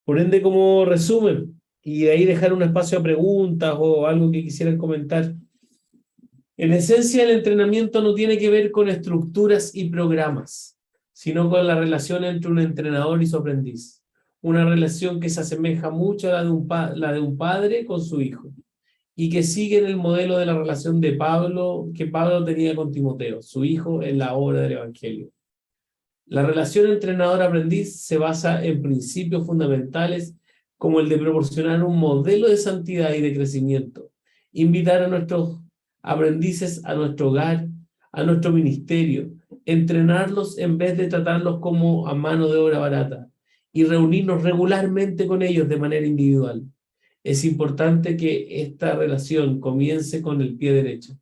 Por ende, como resumen, y de ahí dejar un espacio a preguntas o algo que quisieran comentar. En esencia, el entrenamiento no tiene que ver con estructuras y programas, sino con la relación entre un entrenador y su aprendiz. Una relación que se asemeja mucho a la de un padre con su hijo, y que sigue en el modelo de la relación de Pablo, que Pablo tenía con Timoteo, su hijo, en la obra del Evangelio. La relación entrenador-aprendiz se basa en principios fundamentales como el de proporcionar un modelo de santidad y de crecimiento, invitar a nuestros aprendices a nuestro hogar, a nuestro ministerio, entrenarlos en vez de tratarlos como a mano de obra barata y reunirnos regularmente con ellos de manera individual. Es importante que esta relación comience con el pie derecho.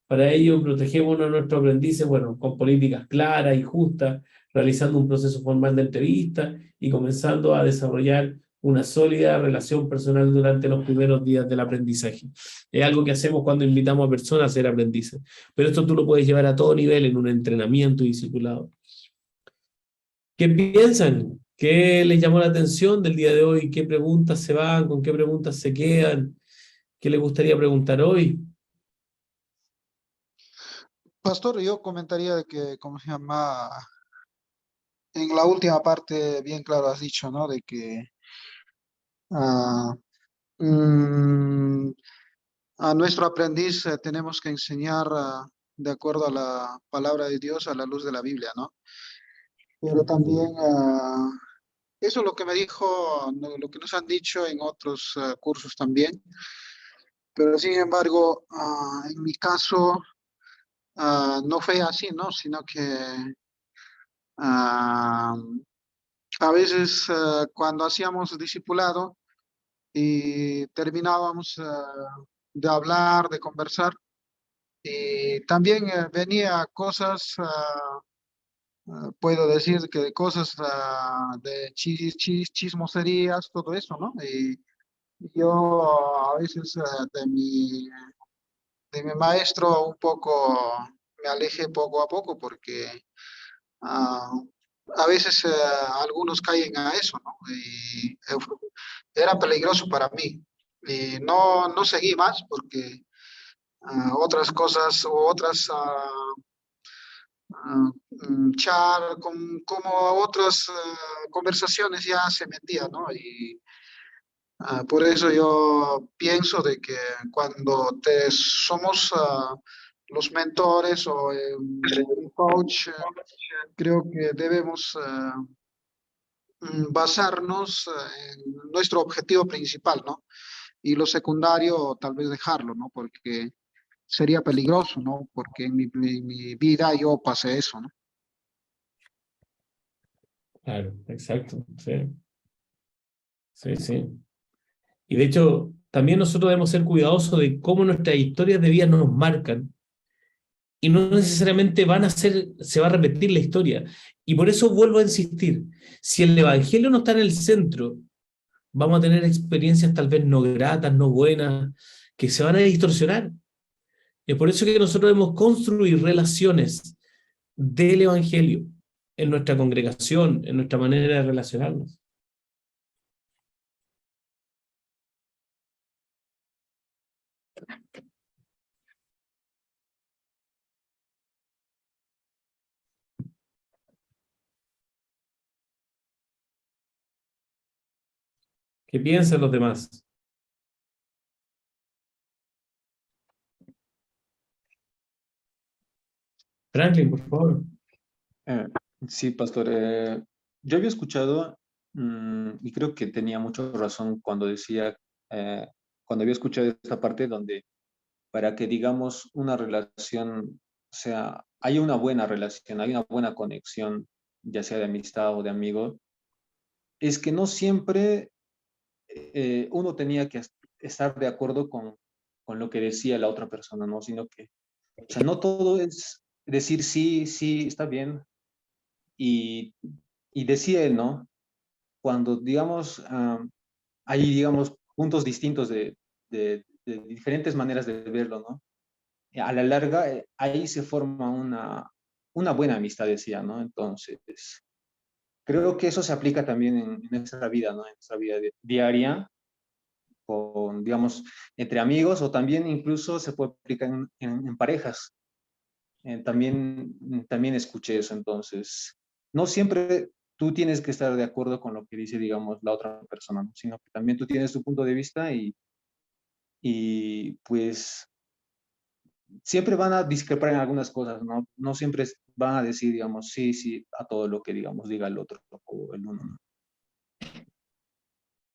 Para ello, protegemos a nuestros aprendices, bueno, con políticas claras y justas, realizando un proceso formal de entrevista y comenzando a desarrollar una sólida relación personal durante los primeros días del aprendizaje. Es algo que hacemos cuando invitamos a personas a ser aprendices. Pero esto tú lo puedes llevar a todo nivel en un entrenamiento y discipulado. ¿Qué piensan? ¿Qué les llamó la atención del día de hoy? ¿Qué preguntas se van? ¿Con qué preguntas se quedan? ¿Qué les gustaría preguntar hoy? Pastor, yo comentaría de que, ¿cómo se llama? En la última parte, bien claro has dicho, ¿no? De que ah, mm, a nuestro aprendiz tenemos que enseñar de acuerdo a la palabra de Dios a la luz de la Biblia, ¿no? Pero también eso es lo que me dijo, lo que nos han dicho en otros cursos también. Pero sin embargo, en mi caso no fue así, ¿no? Sino que ah, a veces cuando hacíamos discipulado y terminábamos de hablar, de conversar, y también venía cosas, puedo decir que cosas de chismoserías, todo eso, ¿no? Y yo a veces de mi maestro un poco me alejé poco a poco porque ah, a veces algunos caen a eso, ¿no? Y era peligroso para mí. Y no seguí más porque otras cosas o otras como otras conversaciones ya se metían, ¿no? Y por eso yo pienso de que cuando somos los mentores o un coach, creo que debemos basarnos en nuestro objetivo principal, ¿no? Y lo secundario tal vez dejarlo, ¿no? Porque sería peligroso, ¿no? Porque en mi vida yo pasé eso, ¿no? Claro, exacto. Sí, sí, sí. Y de hecho, también nosotros debemos ser cuidadosos de cómo nuestras historias de vida nos marcan y no necesariamente se va a repetir la historia. Y por eso vuelvo a insistir, si el Evangelio no está en el centro, vamos a tener experiencias tal vez no gratas, no buenas, que se van a distorsionar. Y es por eso que nosotros debemos construir relaciones del Evangelio en nuestra congregación, en nuestra manera de relacionarnos. ¿Qué piensan los demás? Franklin, por favor. Eh, sí, pastor. Yo había escuchado, y creo que tenía mucha razón cuando decía, cuando había escuchado esta parte donde para que, digamos, una relación, o sea, hay una buena relación, hay una buena conexión, ya sea de amistad o de amigo, es que no siempre uno tenía que estar de acuerdo con lo que decía la otra persona, ¿no? Sino que, o sea, no todo es decir sí, sí, está bien, y, y decía él, ¿no? Cuando, digamos, hay, digamos, puntos distintos de diferentes maneras de verlo, ¿no? A la larga, ahí se forma una buena amistad, decía, ¿no? Entonces, creo que eso se aplica también en nuestra vida, ¿no? En nuestra vida diaria, con, digamos, entre amigos o también incluso se puede aplicar en parejas. También escuché eso, entonces, no siempre tú tienes que estar de acuerdo con lo que dice, digamos, la otra persona, ¿no? Sino que también tú tienes tu punto de vista y pues siempre van a discrepar en algunas cosas, ¿no? No siempre van a decir, digamos, sí, sí, a todo lo que, digamos, diga el otro o el uno, ¿no?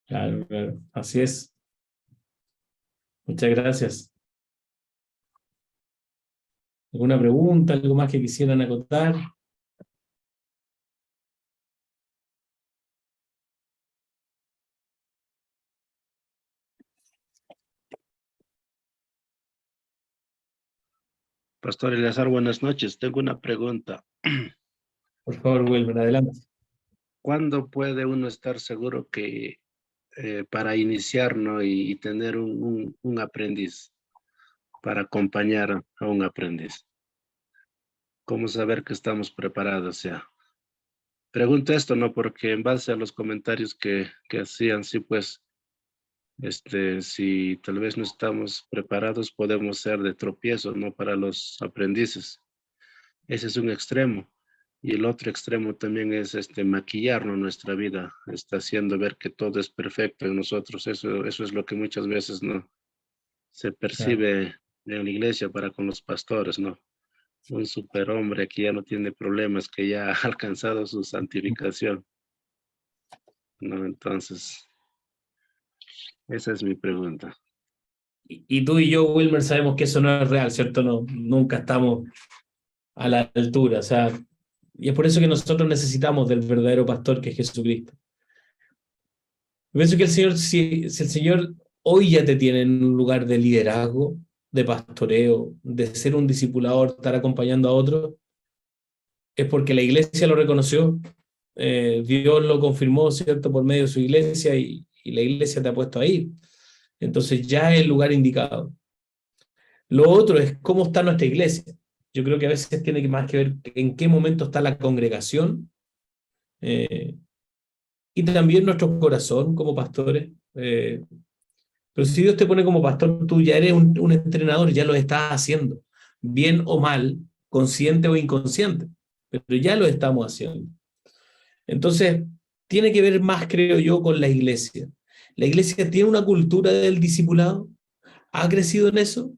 Claro, claro. Así es. Muchas gracias. ¿Alguna pregunta? ¿Algo más que quisieran acotar? Pastor Eleazar, buenas noches. Tengo una pregunta. Por favor, Wilmer, adelante. ¿Cuándo puede uno estar seguro que para iniciar, ¿no? y tener un aprendiz, para acompañar a un aprendiz? ¿Cómo saber que estamos preparados ya? Pregunto esto, ¿no? Porque en base a los comentarios que hacían, sí, pues, si tal vez no estamos preparados, podemos ser de tropiezo, ¿no? Para los aprendices. Ese es un extremo. Y el otro extremo también es maquillarnos nuestra vida, está haciendo ver que todo es perfecto en nosotros. Eso es lo que muchas veces no se Claro. percibe en la iglesia para con los pastores, ¿no? Un superhombre que ya no tiene problemas, que ya ha alcanzado su santificación, ¿no? Entonces, esa es mi pregunta. Y tú y yo, Wilmer, sabemos que eso no es real, ¿cierto? No, nunca estamos a la altura. O sea, y es por eso que nosotros necesitamos del verdadero pastor que es Jesucristo. Yo pienso que el Señor, si el Señor hoy ya te tiene en un lugar de liderazgo, de pastoreo, de ser un discipulador, estar acompañando a otros, es porque la iglesia lo reconoció, Dios lo confirmó, ¿cierto?, por medio de su iglesia y la iglesia te ha puesto ahí. Entonces ya es el lugar indicado. Lo otro es cómo está nuestra iglesia. Yo creo que a veces tiene más que ver en qué momento está la congregación eh, y también nuestro corazón como pastores. Pero si Dios te pone como pastor, tú ya eres un entrenador, ya lo estás haciendo, bien o mal, consciente o inconsciente, pero ya lo estamos haciendo. Entonces, tiene que ver más, creo yo, con la iglesia. La iglesia tiene una cultura del discipulado, ha crecido en eso.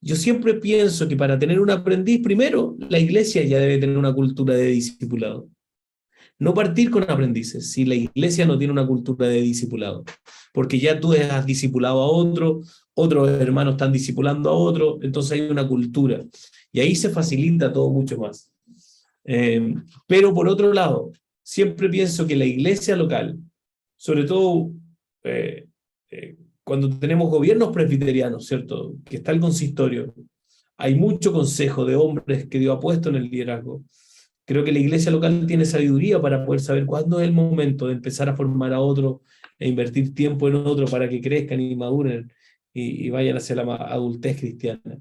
Yo siempre pienso que para tener un aprendiz, primero, la iglesia ya debe tener una cultura de discipulado. No partir con aprendices si la iglesia no tiene una cultura de discipulado, porque ya tú has discipulado a otro, otros hermanos están discipulando a otro, entonces hay una cultura, y ahí se facilita todo mucho más. Pero por otro lado, siempre pienso que la iglesia local, sobre todo cuando tenemos gobiernos presbiterianos, ¿cierto? Que está el consistorio, hay mucho consejo de hombres que Dios ha puesto en el liderazgo. Creo que la iglesia local tiene sabiduría para poder saber cuándo es el momento de empezar a formar a otro e invertir tiempo en otro para que crezcan y maduren y vayan hacia la adultez cristiana.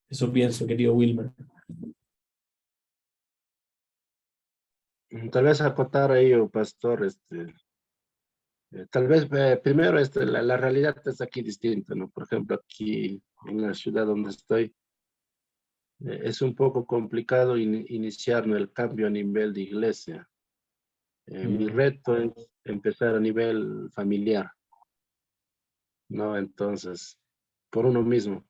Eso pienso, querido Wilmer. Tal vez acotar a ello, pastor, tal vez primero la realidad es aquí distinta, ¿no? Por ejemplo, aquí en la ciudad donde estoy, es un poco complicado iniciar, ¿no?, el cambio a nivel de iglesia. Mi reto es empezar a nivel familiar, ¿no? Entonces, por uno mismo.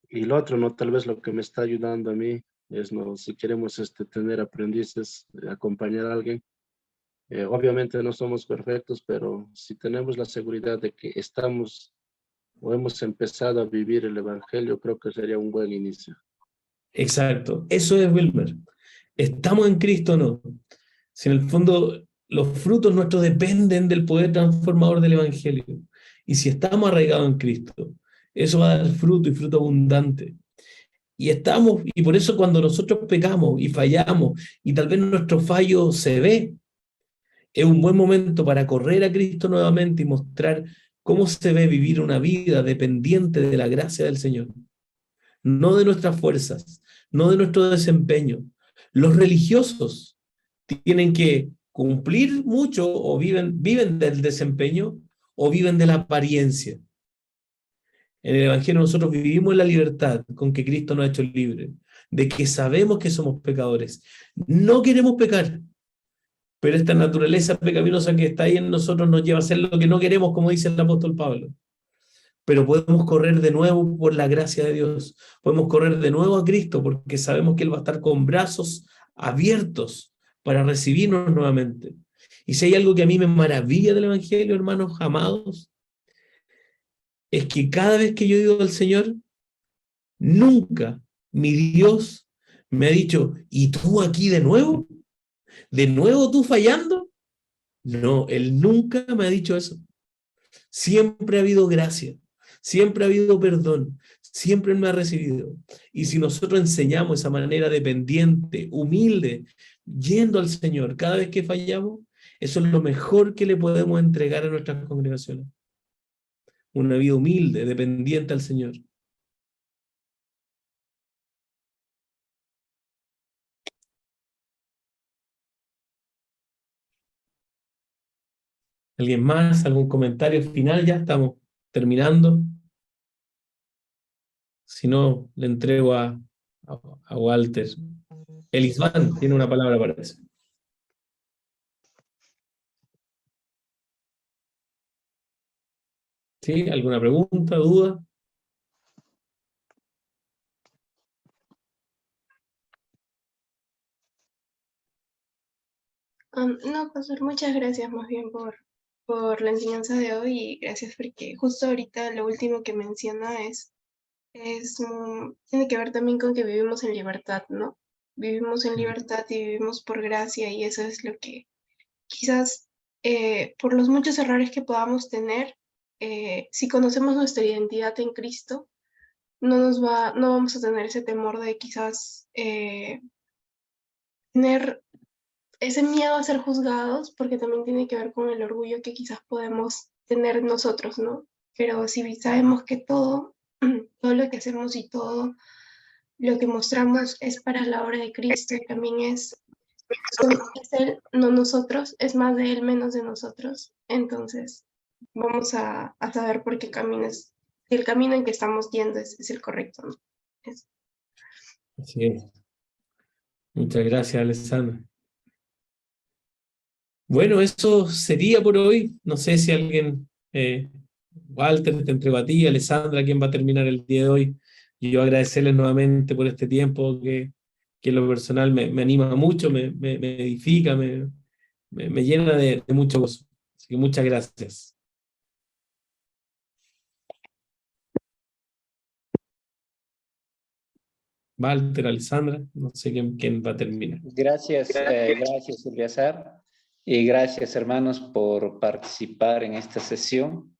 Y lo otro, ¿no? Tal vez lo que me está ayudando a mí es, ¿no?, si queremos tener aprendices, acompañar a alguien. Obviamente no somos perfectos, pero si tenemos la seguridad de que estamos o hemos empezado a vivir el evangelio, creo que sería un buen inicio. Exacto, eso es Wilmer. ¿Estamos en Cristo o no? Si en el fondo los frutos nuestros dependen del poder transformador del Evangelio. Y si estamos arraigados en Cristo, eso va a dar fruto y fruto abundante. Y por eso cuando nosotros pecamos y fallamos, y tal vez nuestro fallo se ve, es un buen momento para correr a Cristo nuevamente y mostrar cómo se ve vivir una vida dependiente de la gracia del Señor. No de nuestras fuerzas, no de nuestro desempeño. Los religiosos tienen que cumplir mucho o viven del desempeño o viven de la apariencia. En el Evangelio nosotros vivimos en la libertad con que Cristo nos ha hecho libres, de que sabemos que somos pecadores. No queremos pecar, pero esta naturaleza pecaminosa que está ahí en nosotros nos lleva a hacer lo que no queremos, como dice el apóstol Pablo. Pero podemos correr de nuevo por la gracia de Dios. Podemos correr de nuevo a Cristo porque sabemos que Él va a estar con brazos abiertos para recibirnos nuevamente. Y si hay algo que a mí me maravilla del Evangelio, hermanos amados, es que cada vez que yo digo al Señor, nunca mi Dios me ha dicho, ¿y tú aquí de nuevo? ¿De nuevo tú fallando? No, Él nunca me ha dicho eso. Siempre ha habido gracia, siempre ha habido perdón, siempre Él me ha recibido. Y si nosotros enseñamos esa manera dependiente, humilde, yendo al Señor cada vez que fallamos, eso es lo mejor que le podemos entregar a nuestras congregaciones. Una vida humilde, dependiente al Señor. ¿Alguien más? ¿Algún comentario final? Ya estamos terminando. Si no, le entrego a Walter. Elisban tiene una palabra para eso. ¿Sí? ¿Alguna pregunta, duda? No, pastor, muchas gracias más bien por la enseñanza de hoy y gracias porque justo ahorita lo último que menciona tiene que ver también con que vivimos en libertad, ¿no? Vivimos en libertad y vivimos por gracia y eso es lo que quizás por los muchos errores que podamos tener, si conocemos nuestra identidad en Cristo, no vamos a tener ese temor de quizás tener ese miedo a ser juzgados, porque también tiene que ver con el orgullo que quizás podemos tener nosotros, ¿no? Pero si sabemos que todo lo que hacemos y todo lo que mostramos es para la obra de Cristo y también es Él, no nosotros, es más de Él, menos de nosotros. Entonces, vamos a saber por qué camino si el camino en que estamos yendo es el correcto, ¿no? Así es. Muchas gracias, Alessandra. Bueno, eso sería por hoy. No sé si alguien, Walter, te entrego a ti, Alessandra, quién va a terminar el día de hoy. Y yo agradecerles nuevamente por este tiempo que en lo personal me anima mucho, me edifica, me llena de mucho gozo. Así que muchas gracias. Walter, Alessandra, no sé quién va a terminar. Gracias, gracias, Eleazar. Y gracias, hermanos, por participar en esta sesión.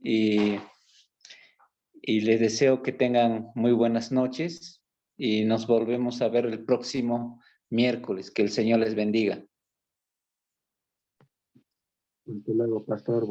Y les deseo que tengan muy buenas noches. Y nos volvemos a ver el próximo miércoles. Que el Señor les bendiga. Hasta luego, pastor.